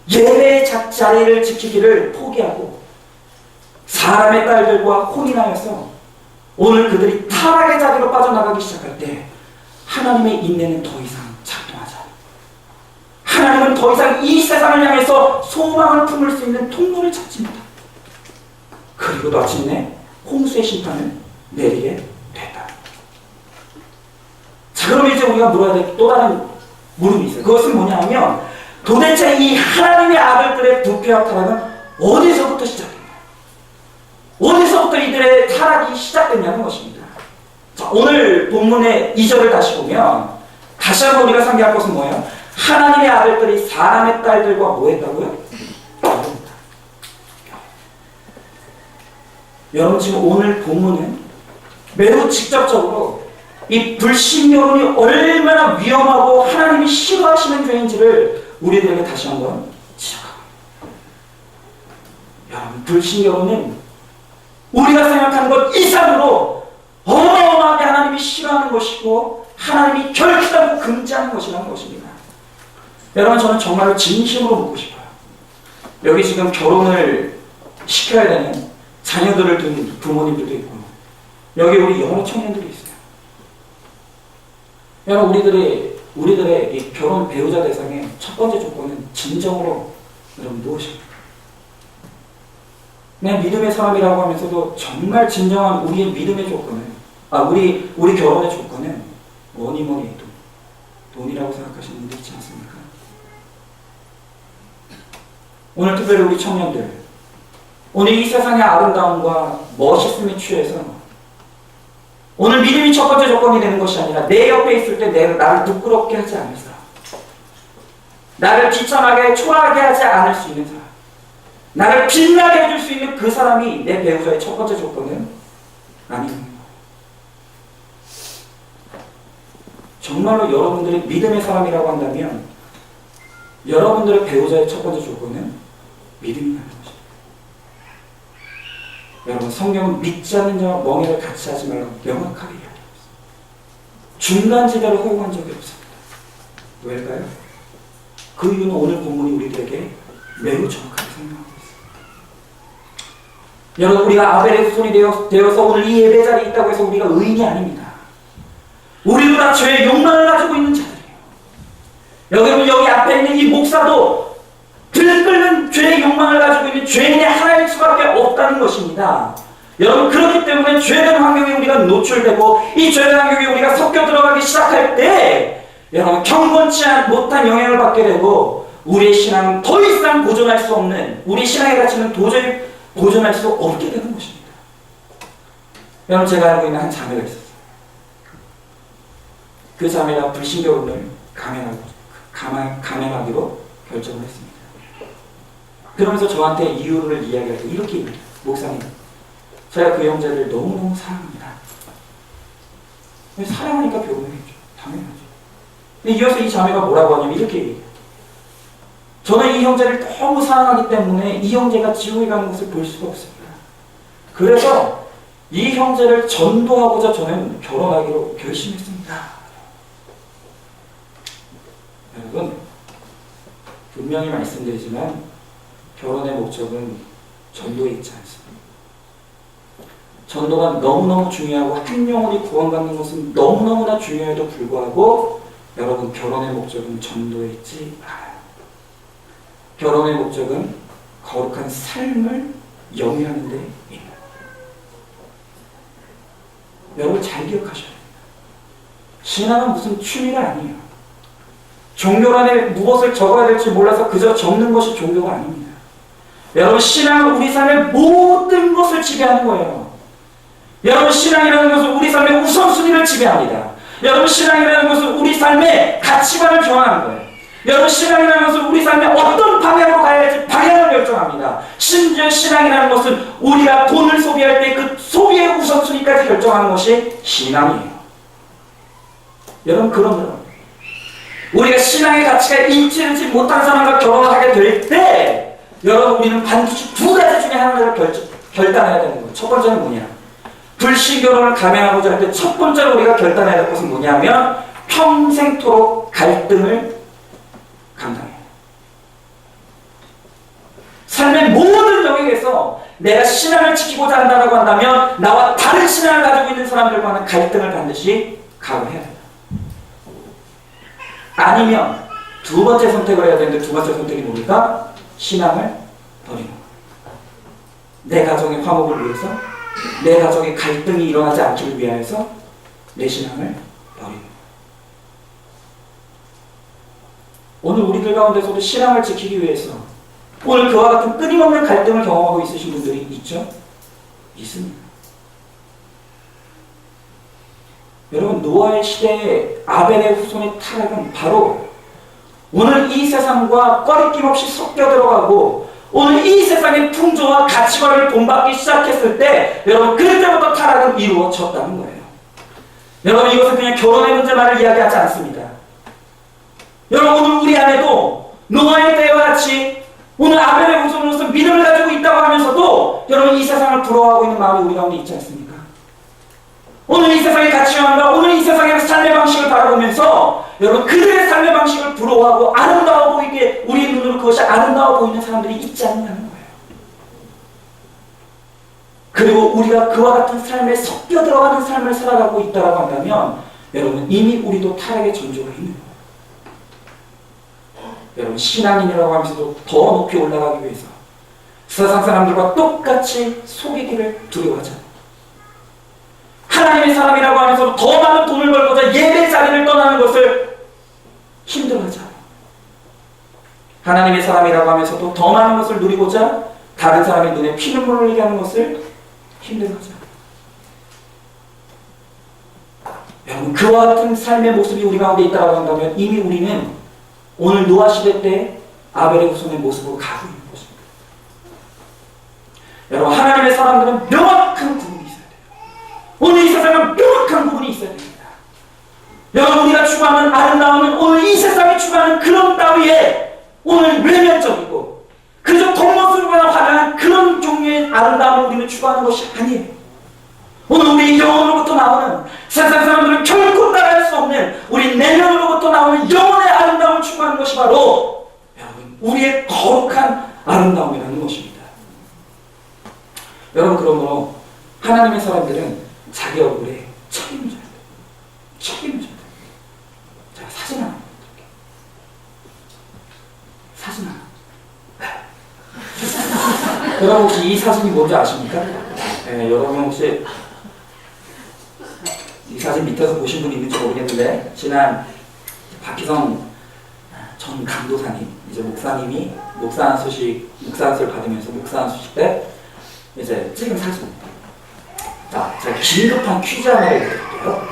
Speaker 1: 예배의 자리를 지키기를 포기하고 사람의 딸들과 혼인하여서 오늘 그들이 타락의 자리로 빠져나가기 시작할 때 하나님의 인내는 더 이상 작동하지 않아요. 하나님은 더 이상 이 세상을 향해서 소망을 품을 수 있는 통로를 찾지 못합니다. 그리고 마침내 홍수의 심판을 내리게 됐다. 자, 그럼 이제 우리가 물어야 될 또 다른 물음이 있어요. 그것은 뭐냐 하면 도대체 이 하나님의 아들들의 부패와 타락은 어디서부터 시작됐나요? 어디서부터 이들의 타락이 시작됐냐는 것입니다. 자, 오늘 본문의 2절을 다시 보면 다시 한번 우리가 상기할 것은 뭐예요? 하나님의 아들들이 사람의 딸들과 뭐 했다고요? 여러분, 지금 오늘 본문은 매우 직접적으로 이 불신 여론이 얼마나 위험하고 하나님이 싫어하시는 죄인지를 우리들에게 다시 한번 지적합니다. 여러분, 불신경은 우리가 생각하는 것 이상으로 어마어마하게 하나님이 싫어하는 것이고 하나님이 결핍하고 금지하는 것이라는 것입니다. 여러분, 저는 정말로 진심으로 묻고 싶어요. 여기 지금 결혼을 시켜야 되는 자녀들을 둔 부모님들도 있고 여기 우리 여러 청년들이 있어요. 여러분, 우리들의 이 결혼 배우자 대상의 첫 번째 조건은 진정으로 여러분 무엇입니까? 내 믿음의 사람이라고 하면서도 정말 진정한 우리의 믿음의 조건은 우리 결혼의 조건은 뭐니 해도 돈이라고 생각하시는 분들 있지 않습니까? 오늘 특별히 우리 청년들, 오늘 이 세상의 아름다움과 멋있음에 취해서 오늘 믿음이 첫 번째 조건이 되는 것이 아니라 내 옆에 있을 때 나를 부끄럽게 하지 않을 사람, 나를 비참하게 초라하게 하지 않을 수 있는 사람, 나를 빛나게 해줄 수 있는 그 사람이 내 배우자의 첫 번째 조건은 아니는 거예요. 정말로 여러분들이 믿음의 사람이라고 한다면 여러분들의 배우자의 첫 번째 조건은 믿음이라는 것입니다. 여러분, 성경은 믿지 않는 자와 멍에를 같이 하지 말라고 명확하게 이야기합니다. 중간지대를 허용한 적이 없습니다. 왜일까요? 그 이유는 오늘 본문이 우리들에게 매우 정확하게 설명하고 있습니다. 여러분, 우리가 아벨의 후손이 되어서 오늘 이 예배 자리에 있다고 해서 우리가 의인이 아닙니다. 우리도 다 죄의 욕망을 가지고 있는 자들이에요. 여기 앞에 있는 이 목사도 들끓는 죄의 욕망을 가지고 있는 죄인의 하나일 수밖에 없다는 것입니다. 여러분, 그렇기 때문에 죄된 환경에 우리가 노출되고 이 죄된 환경에 우리가 섞여 들어가기 시작할 때 여러분, 경건치 못한 영향을 받게 되고 우리의 신앙은 더 이상 보존할 수 없는, 우리 신앙의 가치는 도저히 보존할 수 없게 되는 것입니다. 여러분, 제가 알고 있는 한 자매가 있었어요. 그 자매가 불신결혼을 감행하기로 결정을 했습니다. 그러면서 저한테 이유를 이야기할 때 이렇게 얘기해요. 목사님, 제가 그 형제를 너무너무 사랑합니다. 사랑하니까 결혼했죠. 당연하죠. 근데 이어서 이 자매가 뭐라고 하냐면 이렇게 얘기해요. 저는 이 형제를 너무 사랑하기 때문에 이 형제가 지옥에 가는 것을 볼 수가 없습니다. 그래서 이 형제를 전도하고자 저는 결혼하기로 결심했습니다. 여러분, 분명히 말씀드리지만 결혼의 목적은 전도에 있지 않습니다. 전도가 너무너무 중요하고 한 영혼이 구원받는 것은 너무너무나 중요해도 불구하고 여러분, 결혼의 목적은 전도에 있지 않아요. 결혼의 목적은 거룩한 삶을 영위하는 데 있는 거예요. 여러분, 잘 기억하셔야 됩니다. 신앙은 무슨 취미가 아니에요. 종교란에 무엇을 적어야 될지 몰라서 그저 적는 것이 종교가 아닙니다. 여러분, 신앙은 우리 삶의 모든 것을 지배하는 거예요. 여러분, 신앙이라는 것은 우리 삶의 우선순위를 지배합니다. 여러분, 신앙이라는 것은 우리 삶의 가치관을 정하는 거예요. 여러분, 신앙이라는 것은 우리 삶의 어떤 방향으로 가야 할지 방향을 결정합니다. 심지어 신앙이라는 것은 우리가 돈을 소비할 때 그 소비의 우선순위까지 결정하는 것이 신앙이에요. 여러분, 그러면 우리가 신앙의 가치가 일치하지 못한 사람과 결혼을 하게 될 때 여러분, 우리는 반드시 두 가지 중에 하나를 결단해야 되는 거예요. 첫 번째는 뭐냐? 불신결혼을 감행하고자 할 때 첫 번째로 우리가 결단해야 될 것은 뭐냐면 평생토록 갈등을 감당해요. 삶의 모든 영역에서 내가 신앙을 지키고자 한다고 한다면 나와 다른 신앙을 가지고 있는 사람들과는 갈등을 반드시 각오해야 된다. 아니면 두 번째 선택을 해야 되는데 두 번째 선택이 뭡니까? 신앙을 버리는 거예요. 내 가정의 화목을 위해서, 내 가정의 갈등이 일어나지 않기를 위하여서 내 신앙을 버리는 거예요. 오늘 우리들 가운데서도 신앙을 지키기 위해서 오늘 그와 같은 끊임없는 갈등을 경험하고 있으신 분들이 있죠? 있습니다. 여러분, 노아의 시대에 아벨의 후손의 타락은 바로 오늘 이 세상과 꺼리낌 없이 섞여 들어가고 오늘 이 세상의 풍조와 가치관을 본받기 시작했을 때 여러분, 그때부터 타락은 이루어졌다는 거예요. 여러분, 이것은 그냥 결혼의 문제만을 이야기하지 않습니다. 여러분, 오늘 우리 안에도 노아의 때와 같이 오늘 아벨의 후손으로서 믿음을 가지고 있다고 하면서도 여러분 이 세상을 부러워하고 있는 마음이 우리 가운데 있지 않습니까? 오늘 이 세상의 가치관과 오늘 이 세상의 삶의 방식을 바라보면서 여러분 그들의 삶의 방식을 부러워하고 아름다워 보이게 우리의 눈으로 그것이 아름다워 보이는 사람들이 있지 않냐는 거예요. 그리고 우리가 그와 같은 삶에 섞여 들어가는 삶을 살아가고 있다고 한다면 여러분 이미 우리도 타락의 전조가 있는 거예요. 여러분 신앙인이라고 하면서도 더 높이 올라가기 위해서 세상 사람들과 똑같이 속이기를 두려워하지 않아요. 하나님의 사람이라고 하면서 더 많은 돈을 벌고자 예배 자리를 떠나는 것을 힘들어하지 않아요. 하나님의 사람이라고 하면서도 더 많은 것을 누리고자 다른 사람의 눈에 피눈물을 흘리게 하는 것을 힘들어하지 않아요. 여러분 그와 같은 삶의 모습이 우리 가운데 있다고 한다면 이미 우리는 오늘 노아 시대 때 아벨의 후손의 모습으로 가고 있는 것입니다. 여러분 하나님의 사람들은 명확한 구분이 있어야 돼요. 오늘 이 세상은 명확한 구분이 있어야 됩니다. 여러분 우리가 추구하는 아름다움은 오늘 이 세상이 추구하는 그런 따위에 오늘 외면적이고 그저 겉모습으로만 화려한 그런 종류의 아름다움을 우리는 추구하는 것이 아니에요. 오늘 우리 영혼으로부터 나오는 세상 사람들은 결코 따라할 수 없는 우리 내면으로부터 나오는 영혼의 아름다움을 추구하는 것이 바로 여러분 우리의 거룩한 아름다움이라는 것입니다. 여러분 그러므로 하나님의 사람들은 자기 얼굴에 책임을 져야 돼요. 책임을 져야 돼요. 제가 사진 하나 보여드릴게요. 사진 하나. 여러분 혹시 이 사진이 뭔지 아십니까? 네, 여러분 혹시 이 사진 밑에서 보신 분이 있는지 모르겠는데 지난 박희성 전 강도사님 이제 목사님이 목사안수를 받으면서 목사안수식 때 이제 찍은 사진입니다. 자, 제가 긴급한 퀴즈 하나를 드릴게요.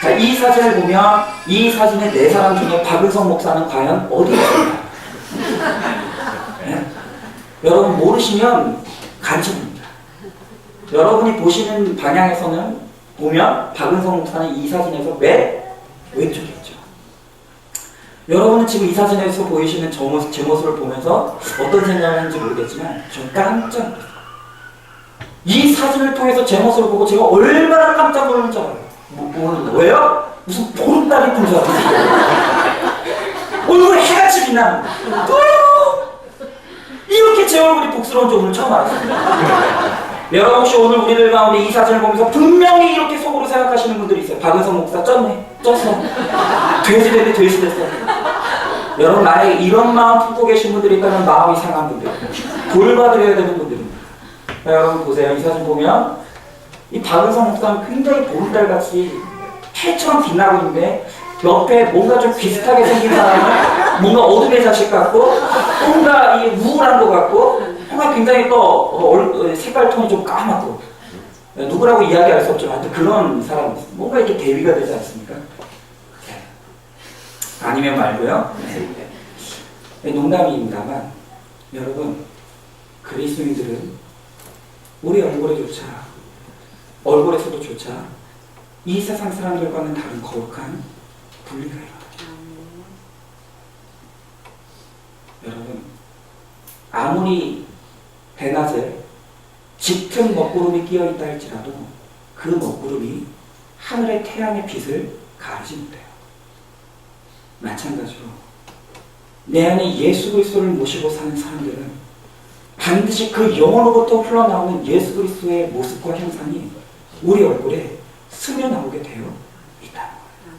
Speaker 1: 자, 이 사진을 보면 이 사진의 네 사람 중에 박은성 목사는 과연 어디에 있습니까? 네? 여러분 모르시면 가르쳐줍니다. 여러분이 보시는 방향에서는 보면 박은성 목사는 이 사진에서 맨 왼쪽에 있죠. 여러분은 지금 이 사진에서 보이시는 제 모습을 보면서 어떤 생각을 하는지 모르겠지만 전 깜짝 놀랐어요. 이 사진을 통해서 제 모습을 보고 제가 얼마나 깜짝 놀랐는지 알아요. 왜요? 무슨 보름달이 뜬 줄 알았어요. 얼굴에 해같이 빛나는 거예요. 이렇게 제 얼굴이 복스러운 줄 오늘 처음 알았습니다. 여러분 혹시 오늘 우리들 가운데 이 사진을 보면서 분명히 이렇게 속으로 생각하시는 분들이 있어요. 박은성 목사 쪘네, 쪘어, 돼지 됐네, 돼지 됐어. 여러분 만약에 이런 마음 품고 계신 분들이 있다면 마음이 상한 분들, 돌봐드려야 되는 분들입니다. 여러분 보세요. 이 사진 보면 이 박은성 목사는 굉장히 보름달같이 해처럼 빛나고 있는데 옆에 뭔가 좀 비슷하게 생긴 사람은 뭔가 어둠의 자식 같고 뭔가 이게 우울한 것 같고 뭔가 굉장히 또 색깔 톤이 좀 까맣고 누구라고 이야기할 수 없지만 그런 사람이 있어요. 뭔가 이렇게 대비가 되지 않습니까? 아니면 말고요. 농담입니다만 여러분 그리스도인들은 우리 얼굴에서도조차 이 세상 사람들과는 다른 거룩한 분리가 일어나요. 여러분 아무리 대낮에 짙은 먹구름이 끼어있다 할지라도 그 먹구름이 하늘의 태양의 빛을 가르지 못해요. 마찬가지로 내 안에 예수 그리스도를 모시고 사는 사람들은 반드시 그 영으로부터 흘러나오는 예수 그리스도의 모습과 형상이 우리 얼굴에 스며나오게 되어 있다는 거예요.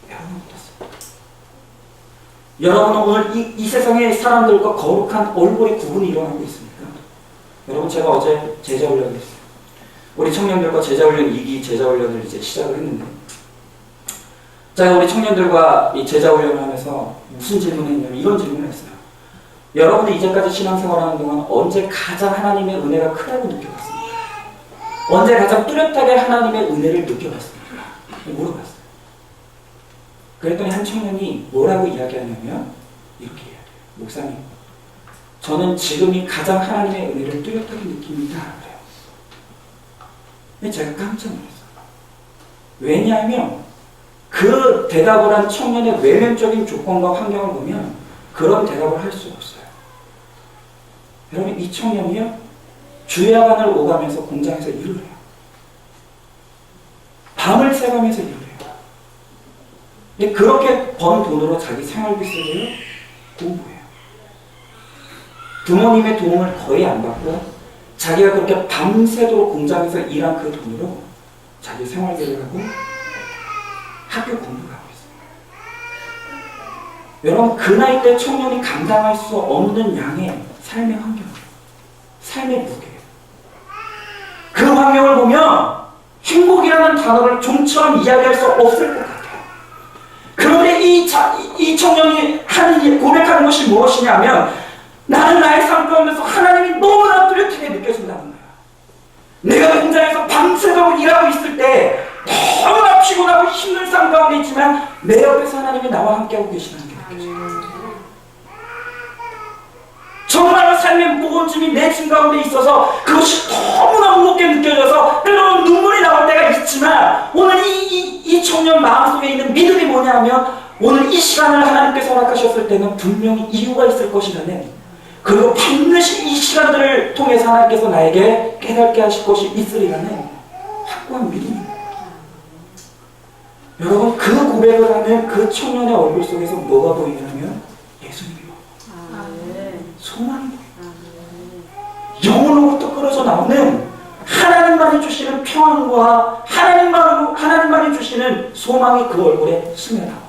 Speaker 1: 여러분 어떻습니까? 여러분은 오늘 이 세상의 사람들과 거룩한 얼굴의 구분이 일어나고 있습니까? 여러분 제가 어제 제자훈련을 했어요. 우리 청년들과 제자훈련 2기 제자훈련을 이제 시작을 했는데 제가 우리 청년들과 이 제자훈련을 하면서 무슨 질문을 했냐면 이런 질문을 했어요. 여러분이 이제까지 신앙생활하는 동안 언제 가장 하나님의 은혜가 크다고 느껴봤습니까? 언제 가장 뚜렷하게 하나님의 은혜를 느껴봤습니까? 물어봤어요. 그랬더니 한 청년이 뭐라고 이야기하냐면 이렇게 이야기해요. 목사님, 저는 지금이 가장 하나님의 은혜를 뚜렷하게 느낍니다. 그래요. 근데 제가 깜짝 놀랐어요. 왜냐하면 그 대답을 한 청년의 외면적인 조건과 환경을 보면
Speaker 2: 그런 대답을 할 수 없어요. 여러분, 이 청년이요, 주야간을 오가면서 공장에서 일을 해요. 밤을 새가면서 일을 해요. 그렇게 번 돈으로 자기 생활비 쓰고요, 공부해요. 부모님의 도움을 거의 안 받고 자기가 그렇게 밤새도록 공장에서 일한 그 돈으로 자기 생활비를 하고 학교 공부를 하고 있어요. 여러분, 그 나이 때 청년이 감당할 수 없는 양의 삶의 환경, 삶의 무게, 그 환경을 보면 행복이라는 단어를 좀처럼 이야기할 수 없을 것 같아요. 그런데 이 청년이 고백하는 것이 무엇이냐면, 나는 나의 삶 가운데서 하나님이 너무나 뚜렷하게 느껴진다는 거야. 내가 공장에서 밤새도록 일하고 있을 때 너무나 피곤하고 힘든 삶 가운데 있지만 내 옆에서 하나님이 나와 함께하고 계시다는 게 느껴져요. 정말로 삶의 무거움이 내 짐 가운데 있어서 그것이 너무나 무겁게 느껴져서 때로는 눈물이 나올 때가 있지만, 오늘 이 청년 마음속에 있는 믿음이 뭐냐면, 오늘 이 시간을 하나님께서 허락하셨을 때는 분명히 이유가 있을 것이라는, 그리고 반드시 이 시간들을 통해서 하나님께서 나에게 깨닫게 하실 것이 있으리라는 확고한 믿음입니다. 여러분, 그 고백을 하는 그 청년의 얼굴 속에서 뭐가 보이냐면 예수님이 소망이 보여요. 영혼으로부터 끌어져 나오는 하나님만이 주시는 평안과 하나님만이 주시는 소망이 그 얼굴에 스며나오는 거예요.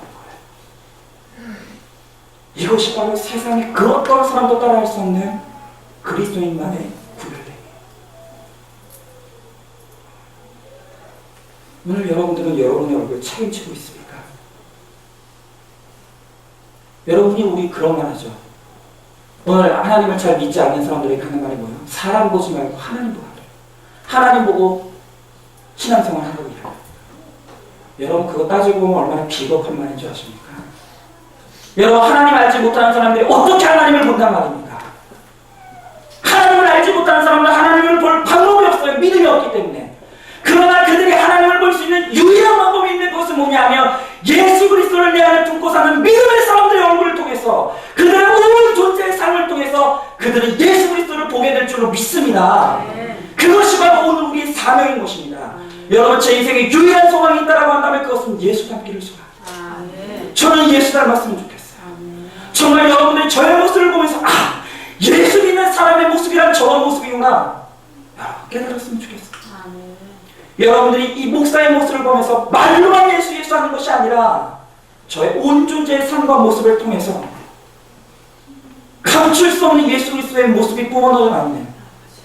Speaker 2: 이것이 바로 세상의 그 어떤 사람도 따라할 수 없는 그리스도인만의 구별됨이에요. 오늘 여러분들은 여러분의 얼굴 책임지고 있습니까? 여러분이 우리 그런 말 하죠. 오늘 하나님을 잘 믿지 않는 사람들에게 하는 말이 뭐예요? 사람 보지 말고 하나님 보라. 하나님 보고 신앙생활 하라고 해요. 여러분, 그거 따지고 보면 얼마나 비겁한 말인 줄 아십니까? 여러분, 하나님 알지 못하는 사람들이 어떻게 하나님을 본단 말입니까? 하나님을 알지 못하는 사람들은 하나님을 볼 방법이 없어요. 믿음이 없기 때문에. 그러나 그들이 하나님을 볼 수 있는 유일한 방법이 있는 것은 뭐냐면, 예수 그리스도를 내 안에 품고 사는 믿음의 사람들의 얼굴을 통해서, 그들의 온 존재의 삶을 통해서 그들은 예수 그리스도를 보게 될 줄로 믿습니다. 그것이 바로 오늘 우리의 사명인 것입니다. 여러분, 제 인생에 유일한 소망이 있다고 한다면 그것은 예수 닮기를 소망합니다. 저는 예수 닮았으면 좋겠어요. 정말 여러분들이 저의 모습을 보면서 예수 믿는 사람의 모습이란 저런 모습이구나 깨달았으면 좋겠어요. 여러분들이 이 목사의 모습을 보면서 말로만 예수 하는 것이 아니라 저의 온 존재의 삶과 모습을 통해서 감출 수 없는 예수 그리스도의 모습이 뿜어져 나오는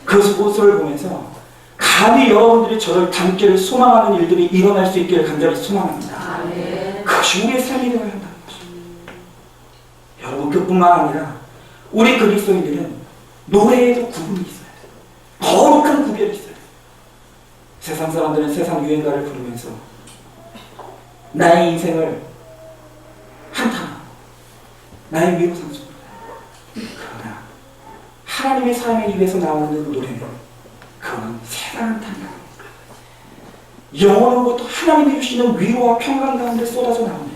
Speaker 2: 그 모습을 보면서 감히 여러분들이 저를 닮기를 소망하는 일들이 일어날 수 있기를 간절히 소망합니다. 그것이 우리의 삶이 되어야 한다는 것입니다. 여러분, 그뿐만 아니라 우리 그리스도인들은 노래에도 구분이 있어야 돼요. 거룩한 구별이 있어요. 세상 사람들은 세상 유행가를 부르면서 나의 인생을 한탄하고 나의 위로 상승합니다. 그러나 하나님의 사람의 입에서 나오는 노래는 그건 세상 한탄이 아닙니다. 영원으로부터 하나님이 주시는 위로와 평강 가운데 쏟아져 나오는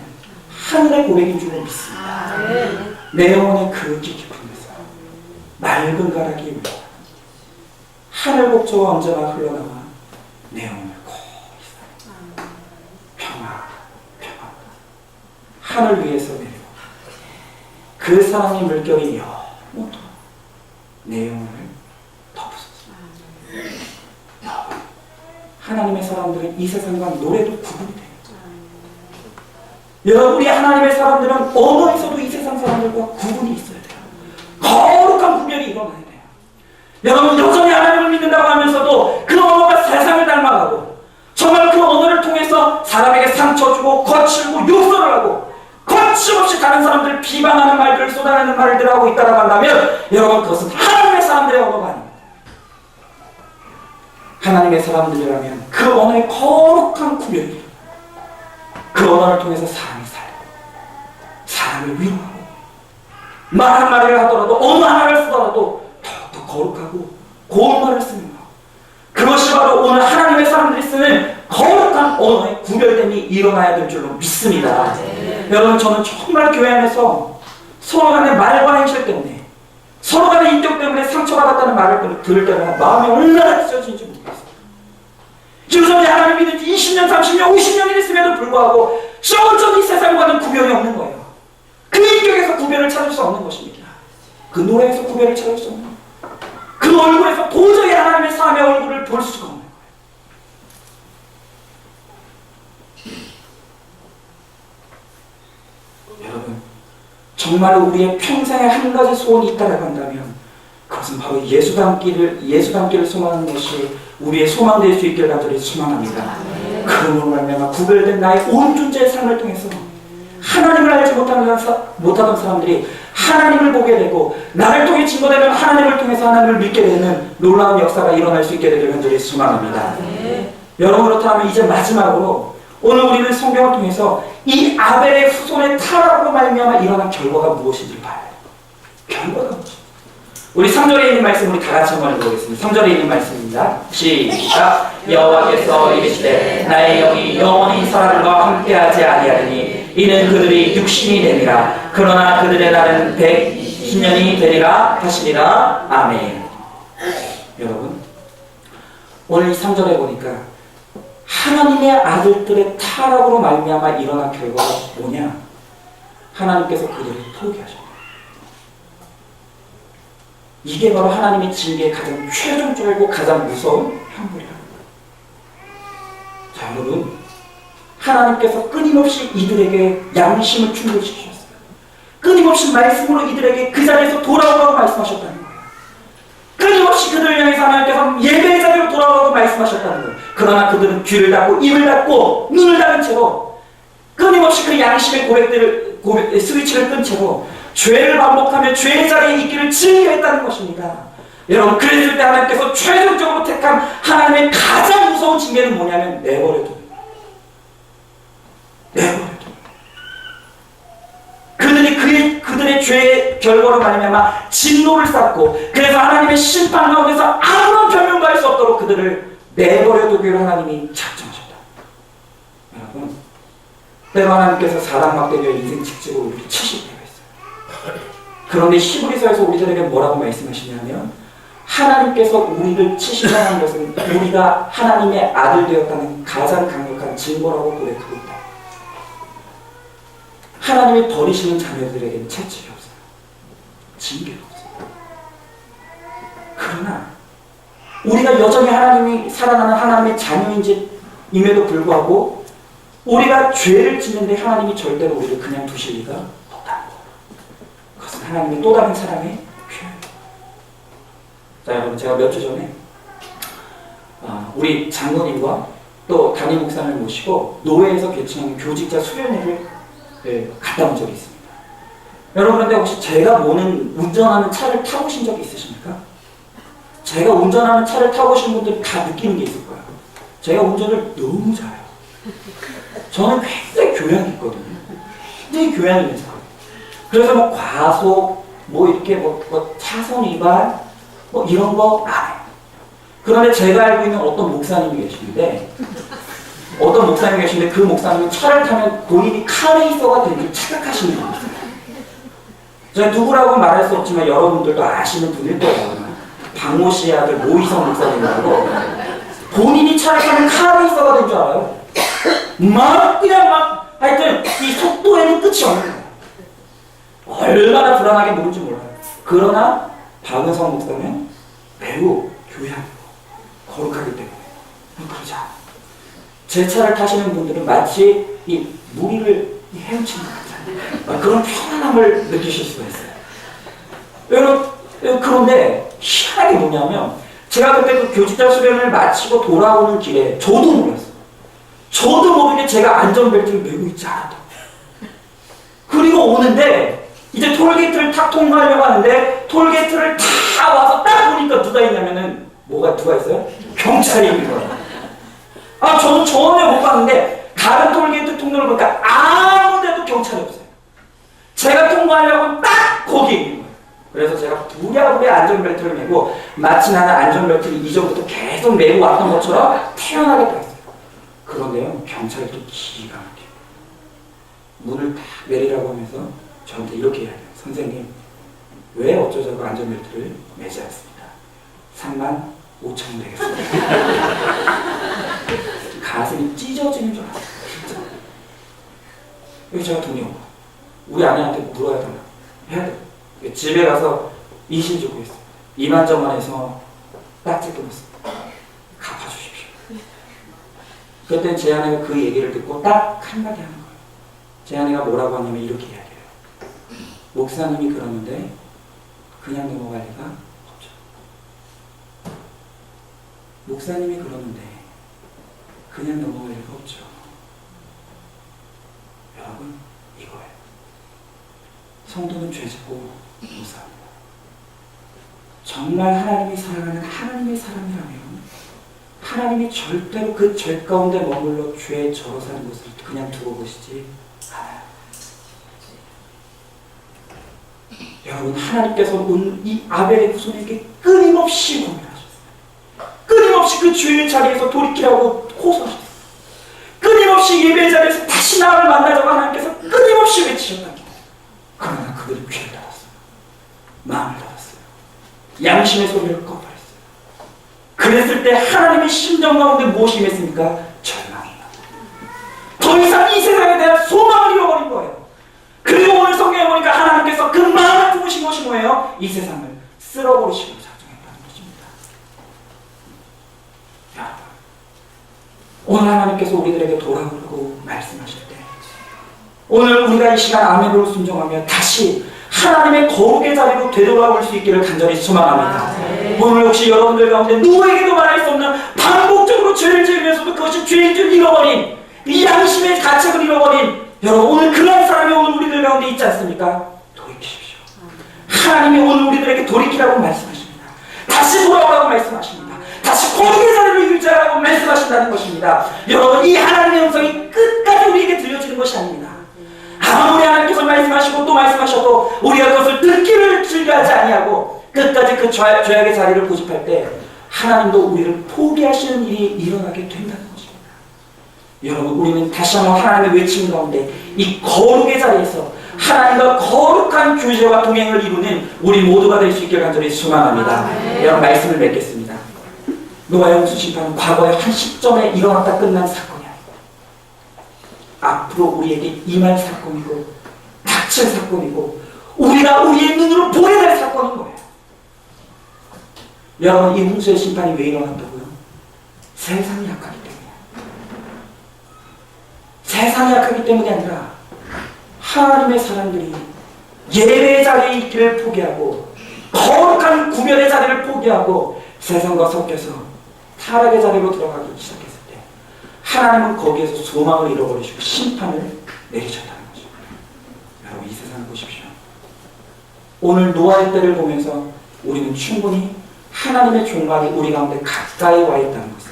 Speaker 2: 하늘의 고백인 줄로 믿습니다. 내 영혼의 그 깊은 데서 맑은 가락이 울려 하늘 복조가 언제나 흘러나와 내 영혼을 고이 평화 하늘 위에서 내려 그 사랑의 물결이 영원토록 내 영혼을 덮으소서. 하나님의 사람들은 이 세상과 노래도 구분이 돼요. 여러분, 우리 하나님의 사람들은 언어에서도 이 세상 사람들과 구분이 있어야 돼요. 거룩한 구별이 일어나야 돼요. 여러분, 여전히 하나님을 믿는다고 하면서도 그 언어가 세상을 닮아가고 정말 그 언어를 통해서 사람에게 상처 주고 거칠고 욕설을 하고 거침없이 다른 사람들을 비방하는 말들을 쏟아내는 말들을 하고 있다고 한다면 여러분, 그것은 하나님의 사람들의 언어가 아닙니다. 하나님의 사람들이라면 그 언어의 거룩한 구별이 그 언어를 통해서 사람이 살고 사람을 위로하고 말 한마디를 하더라도 언어 하나를 쓰더라도 더욱더 거룩하고 고운 말을 쓰는 것, 그것이 바로 오늘 하나님의 사람들이 쓰는 거룩한 언어의 구별됨이 일어나야 될 줄로 믿습니다. 여러분, 저는 정말 교회 안에서 서로 간의 말과 행실 때문에, 서로 간의 인격 때문에 상처받았다는 말을 들을 때마다 마음이 얼마나 찢어지는지 모르겠어요. 여전히 하나님 믿은 지 20년, 30년, 50년이 됐음에도 불구하고 여전히 세상과는 구별이 없는 거예요. 그 인격에서 구별을 찾을 수 없는 것입니다. 그 노래에서 구별을 찾을 수 없는 거예요. 그 얼굴에서 도저히 하나님의 삶의 얼굴을 볼 수가 없는 거예요. 여러분, 정말 우리의 평생에 한 가지 소원이 있다고 한다면 그것은 바로 예수 닮기를 소망하는 것이 우리의 소망될 수 있기를 간절히 소망합니다. 그러므로 말미암아 구별된 나의 온 존재의 삶을 통해서 하나님을 알지 못하던 사람들이 하나님을 보게 되고, 나를 통해 증거되는 하나님을 통해서 하나님을 믿게 되는 놀라운 역사가 일어날 수 있게 되기를 간절히 소망합니다. 여러분, 그렇다면 이제 마지막으로 오늘 우리는 성경을 통해서 이 아벨의 후손의 타락으로 말미암아 일어난 결과가 무엇인지를 봐야 해요. 결과가 무엇인지. 우리 3절에 있는 말씀 우리 다 같이 한번 읽어보겠습니다. 3절에 있는 말씀입니다. 시작. 여호와께서 이르시되 나의 영이 영원히 사람과 함께하지 아니하리니 이는 그들이 육신이 되니라. 그러나 그들의 날은 120년이 되리라 하시니라. 아멘. 여러분, 오늘 이 3절에 보니까 하나님의 아들들의 타락으로 말미암아 일어난 결과가 뭐냐? 하나님께서 그들을 포기하셨다. 이게 바로 하나님의 징계의 가장 최종적이고 가장 무서운 형벌이라는 거예요. 자, 여러분, 하나님께서 끊임없이 이들에게 양심을 충족시키셨어요. 끊임없이 말씀으로 이들에게 그 자리에서 돌아오라고 말씀하셨다는 거예요. 끊임없이 그들을 향해서 하나님께서 예배의 자리로 돌아오라고 말씀하셨다는 거예요. 그러나 그들은 귀를 닫고 입을 닫고 눈을 닫은 채로 끊임없이 그 양심의 스위치를 끈 채로 죄를 반복하며 죄의 자리에 있기를 즐겨했다는 것입니다. 여러분, 그랬을 때 하나님께서 최종적으로 택한 하나님의 가장 무서운 징계는 뭐냐면 내버려둬. 그들의 죄의 결과로 말미암아 진노를 쌓고, 그래서 하나님의 심판 가운데서 아무런 변명도 할 수 없도록 그들을 내버려두기로 하나님이 작정하셨다. 여러분, 때로 하나님께서 사람 막대기와 인생 직직으로 우리를 치실 때가 있어요. 그런데 히브리서에서 우리들에게 뭐라고 말씀하시냐면, 하나님께서 우리를 치신다는 것은 우리가 하나님의 아들 되었다는 가장 강력한 증거라고 고백하고 있다. 하나님이 버리시는 자녀들에게는 채찍이 없어요. 징계가 없어요. 그러나 우리가 여전히 하나님이 사랑하는 하나님의 자녀임에도 불구하고 우리가 죄를 짓는데 하나님이 절대로 우리를 그냥 두실 리가 없다는 거예요. 그것은 하나님의 또 다른 사랑의 표현이에요. 자, 여러분, 제가 몇 주 전에 우리 장로님과 또 담임 목사님을 모시고 노회에서 개최하는 교직자 수련회를 갔다 온 적이 있습니다. 여러분, 그런데 혹시 제가 운전하는 차를 타보신 적이 있으십니까? 제가 운전하는 차를 타보신 분들이 다 느끼는 게 있을 거예요. 제가 운전을 너무 잘해요. 저는 굉장히 교양이 있거든요. 굉장히 교양이 있어요. 그래서 뭐 과속, 이렇게 차선 위반, 이런 거 안 해요. 그런데 제가 알고 있는 어떤 목사님이 계시는데, 그 목사님은 차를 타면 본인이 카레이서가 된 줄 착각하시는 분이에요. 제가 누구라고 말할 수 없지만 여러분들도 아시는 분일 거예요. 박모 씨의 아들 모이성 목사님이라고 본인이 차를 타면 카레이서가 된 줄 알아요. 하여튼 이 속도에는 끝이 없는 거예요. 얼마나 불안하게 모른지 몰라요. 그러나 박은성 목사는 매우 교양이고 거룩하기 때문에 그러지 않아요. 제 차를 타시는 분들은 마치 이 무리를 헤엄치는 것 같아요. 그런 편안함을 느끼실 수가 있어요. 그런데 희한하게 뭐냐면, 제가 그때 그 교직자 수련을 마치고 돌아오는 길에 저도 몰랐어요. 저도 모르게 제가 안전벨트를 메고 있지 않았다. 그리고 오는데 이제 톨게이트를 탁 통과하려고 하는데 톨게이트를 다 와서 딱 보니까 누가 있냐면은 누가 있어요? 경찰이 있는 거예요. 저는 전혀 못 봤는데 다른 톨게이트 통로를 보니까 아무 데도 경찰이 없어요. 제가 통과하려고 딱 거기 있는 거예요. 그래서 제가 부랴부랴 안전벨트를 메고 마치 나는 안전벨트를 이전부터 계속 메고 왔던 것처럼 태어나게 됐어요. 그런데요, 경찰도 기가 막혀요. 문을 딱 내리라고 하면서 저한테 이렇게 이야기해요. 선생님, 왜 어쩌자고 안전벨트를 매지 않습니다. 35,000원 되겠습니다. 가슴이 찢어지는 줄 알았어요. 진짜. 여기 제가 돈이 없고 우리 아내한테 물어야 되나? 해야 돼. 집에 가서 이실 주고 있어요. 이만저만해서 딱지 끊었습니다. 갚아주십시오. 그때 제 아내가 그 얘기를 듣고 딱 한마디 하는 거예요. 제 아내가 뭐라고 하냐면 이렇게 이야기해요. 목사님이 그러는데 그냥 넘어갈 리가 없죠. 목사님이 그러는데 그냥 넘어갈 리가 없죠. 여러분, 이거예요. 성도는 죄짓고 무사합니다. 정말 하나님이 사랑하는 하나님의 사람이라면 하나님이 절대로 그 죄 가운데 머물러 죄에 절어 사는 것을 그냥 두고 보시지 않아요. 여러분, 하나님께서 오늘 이 아벨의 후손에게 끊임없이 고민하셨어요. 끊임없이 그 주의 자리에서 돌이키라고 호소하셨어요. 끊임없이 예배 자리에서 다시 나를 만나자고 하나님께서 끊임없이 외치셨답니다. 그러나 그들이 귀를 닫았어요. 마음을 닫았어요. 양심의 소리를 꺼버렸어요. 그랬을 때 하나님의 심정 가운데 무엇이 임했습니까? 절망이에요. 더 이상 이 세상에 대한 소망을 잃어버린 거예요. 그리고 오늘 성경에 보니까 하나님께서 그 마음을 품으신 것이 뭐예요? 이 세상을 쓸어버리시고 작정했다는 것입니다. 여러분, 오늘 하나님께서 우리들에게 돌아오라고 말씀하실 때 오늘 우리가 이 시간 아멘으로 순종하며 다시 하나님의 거룩의 자리로 되돌아올 수 있기를 간절히 소망합니다. 오늘 혹시 여러분들 가운데 누구에게도 말할 수 없는 반복적으로 죄를 지으면서도 그것이 죄인 줄 잃어버린 이 양심의 가책을 잃어버린 여러분, 오늘 그런 사람이 오늘 우리들 가운데 있지 않습니까? 돌이키십시오. 하나님이 오늘 우리들에게 돌이키라고 말씀하십니다. 다시 돌아오라고 말씀하십니다. 다시 거룩의 자리를 유지하라고 말씀하신다는 것입니다. 여러분, 이 하나님의 음성이 끝까지 우리에게 들려지는 것이 아닙니다. 아무리 하나님께서 말씀하시고 또 말씀하셔도 우리가 그것을 듣기를 즐겨하지 아니하고 끝까지 그 죄악의 자리를 고집할 때 하나님도 우리를 포기하시는 일이 일어나게 된다는 것입니다. 여러분, 우리는 다시 한번 하나님의 외침 가운데 이 거룩의 자리에서 하나님과 거룩한 교제와 동행을 이루는 우리 모두가 될 수 있길 간절히 소망합니다. 여러분, 말씀을 맺겠습니다. 노아의 홍수 심판은 과거의 한 시점에 일어났다 끝난 사건이 아니고 앞으로 우리에게 임할 사건이고 닥칠 사건이고 우리가 우리의 눈으로 보게 될 사건인 거예요. 여러분, 이 홍수의 심판이 왜 일어났다고요? 세상이 약하기 때문이에요. 세상이 약하기 때문이 아니라 하나님의 사람들이 예배의 자리에 있기를 포기하고 거룩한 구별의 자리를 포기하고 세상과 섞여서 타락의 자리로 들어가기 시작했을 때 하나님은 거기에서 소망을 잃어버리시고 심판을 내리셨다는 거죠. 여러분, 이 세상을 보십시오. 오늘 노아의 때를 보면서 우리는 충분히 하나님의 종말이 우리 가운데 가까이 와 있다는 것을,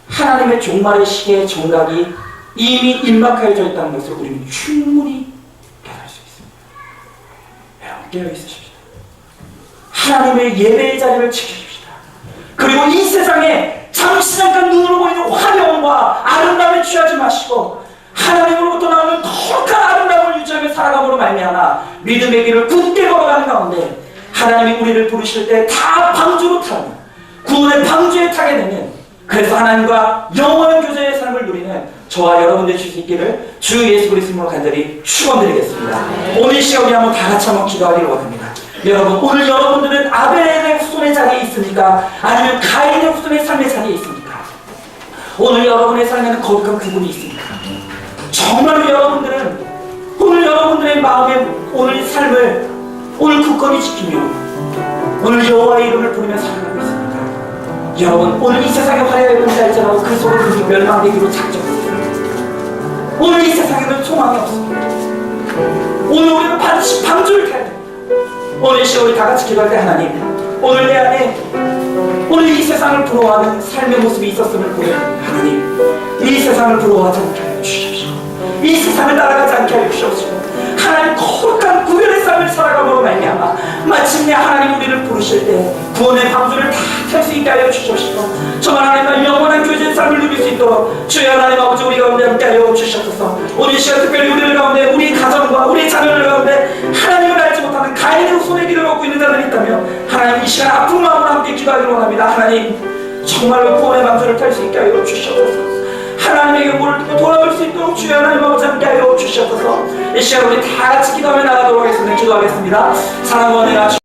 Speaker 2: 하나님의 종말의 시계의 정각이 이미 임박하여져 있다는 것을 우리는 충분히 깨달을 수 있습니다. 여러분, 깨어있으십시오. 하나님의 예배의 자리를 지켜줍시다. 그리고 이 세상에 잠시 잠깐 눈으로 보이는 화려함과 아름다움에 취하지 마시고 하나님으로부터 나오는 거룩한 아름다움을 유지하며 살아감으로 말미암아 믿음의 길을 굳게 걸어가는 가운데 하나님이 우리를 부르실 때 다 방주로 타는 구원의 방주에 타게 되는, 그래서 하나님과 영원한 교제의 삶을 누리는 저와 여러분 되실 수 있기를 주 예수 그리스도로 간절히 축원드리겠습니다. 오늘 시간 우리 한번 다 같이 한번 기도하기를 원합니다. 여러분, 오늘 여러분들은 아벨의 후손의 자리에 있습니까? 아니면 가인의 후손의 삶의 자리에 있습니까? 오늘 여러분의 삶에는 거룩한 그분이 있습니까? 정말 여러분들은 오늘 여러분들의 마음에 오늘 삶을 오늘 굳건히 지키며 오늘 여호와의 이름을 부르며 살아가고 있습니까? 여러분, 오늘 이 세상에 화려해 보이지 않지라도 그 속을 그렇게 멸망되기로 작정했습니다. 오늘 이 세상에는 소망이 없습니다. 오늘 우리는 반드시 방주를 타야 됩니다. 오늘 이 시간 우리 다 같이 기도할 때 하나님, 오늘 내 안에 오늘 이 세상을 부러워하는 삶의 모습이 있었음을 보여 하나님, 이 세상을 부러워하지 않게 하여 주십시오. 이 세상을 따라가지 않게 하여 주십시오. 하나님 거룩한 구별의 삶을 살아감으로 말미암아 마침내 하나님 우리를 부르실 때 구원의 방주를 다 탈 수 있게 하여 주십시오. 저만 하나님과 영원한 교제의 삶을 누릴 수 있도록 주여 하나님 아버지 우리 가운데 함께 하여 주시옵소서. 오늘 이 시간 특별히 우리를 가운데 우리 가정과 우리 자녀들 가운데 하나님을 알지 못한 이 시간 아픈 마음으로 함께 기도하기를 원합니다. 하나님, 정말로 구원의 망설을 탈 수 있게 하여 주시옵소서. 하나님의 용고를 듣고 돌아올 수 있도록 주여 하나님 아버지 함께 하여 주시옵소서. 이 시간 우리 다 같이 기도하며 나가도록 하겠습니다. 기도하겠습니다. 사랑과 은혜가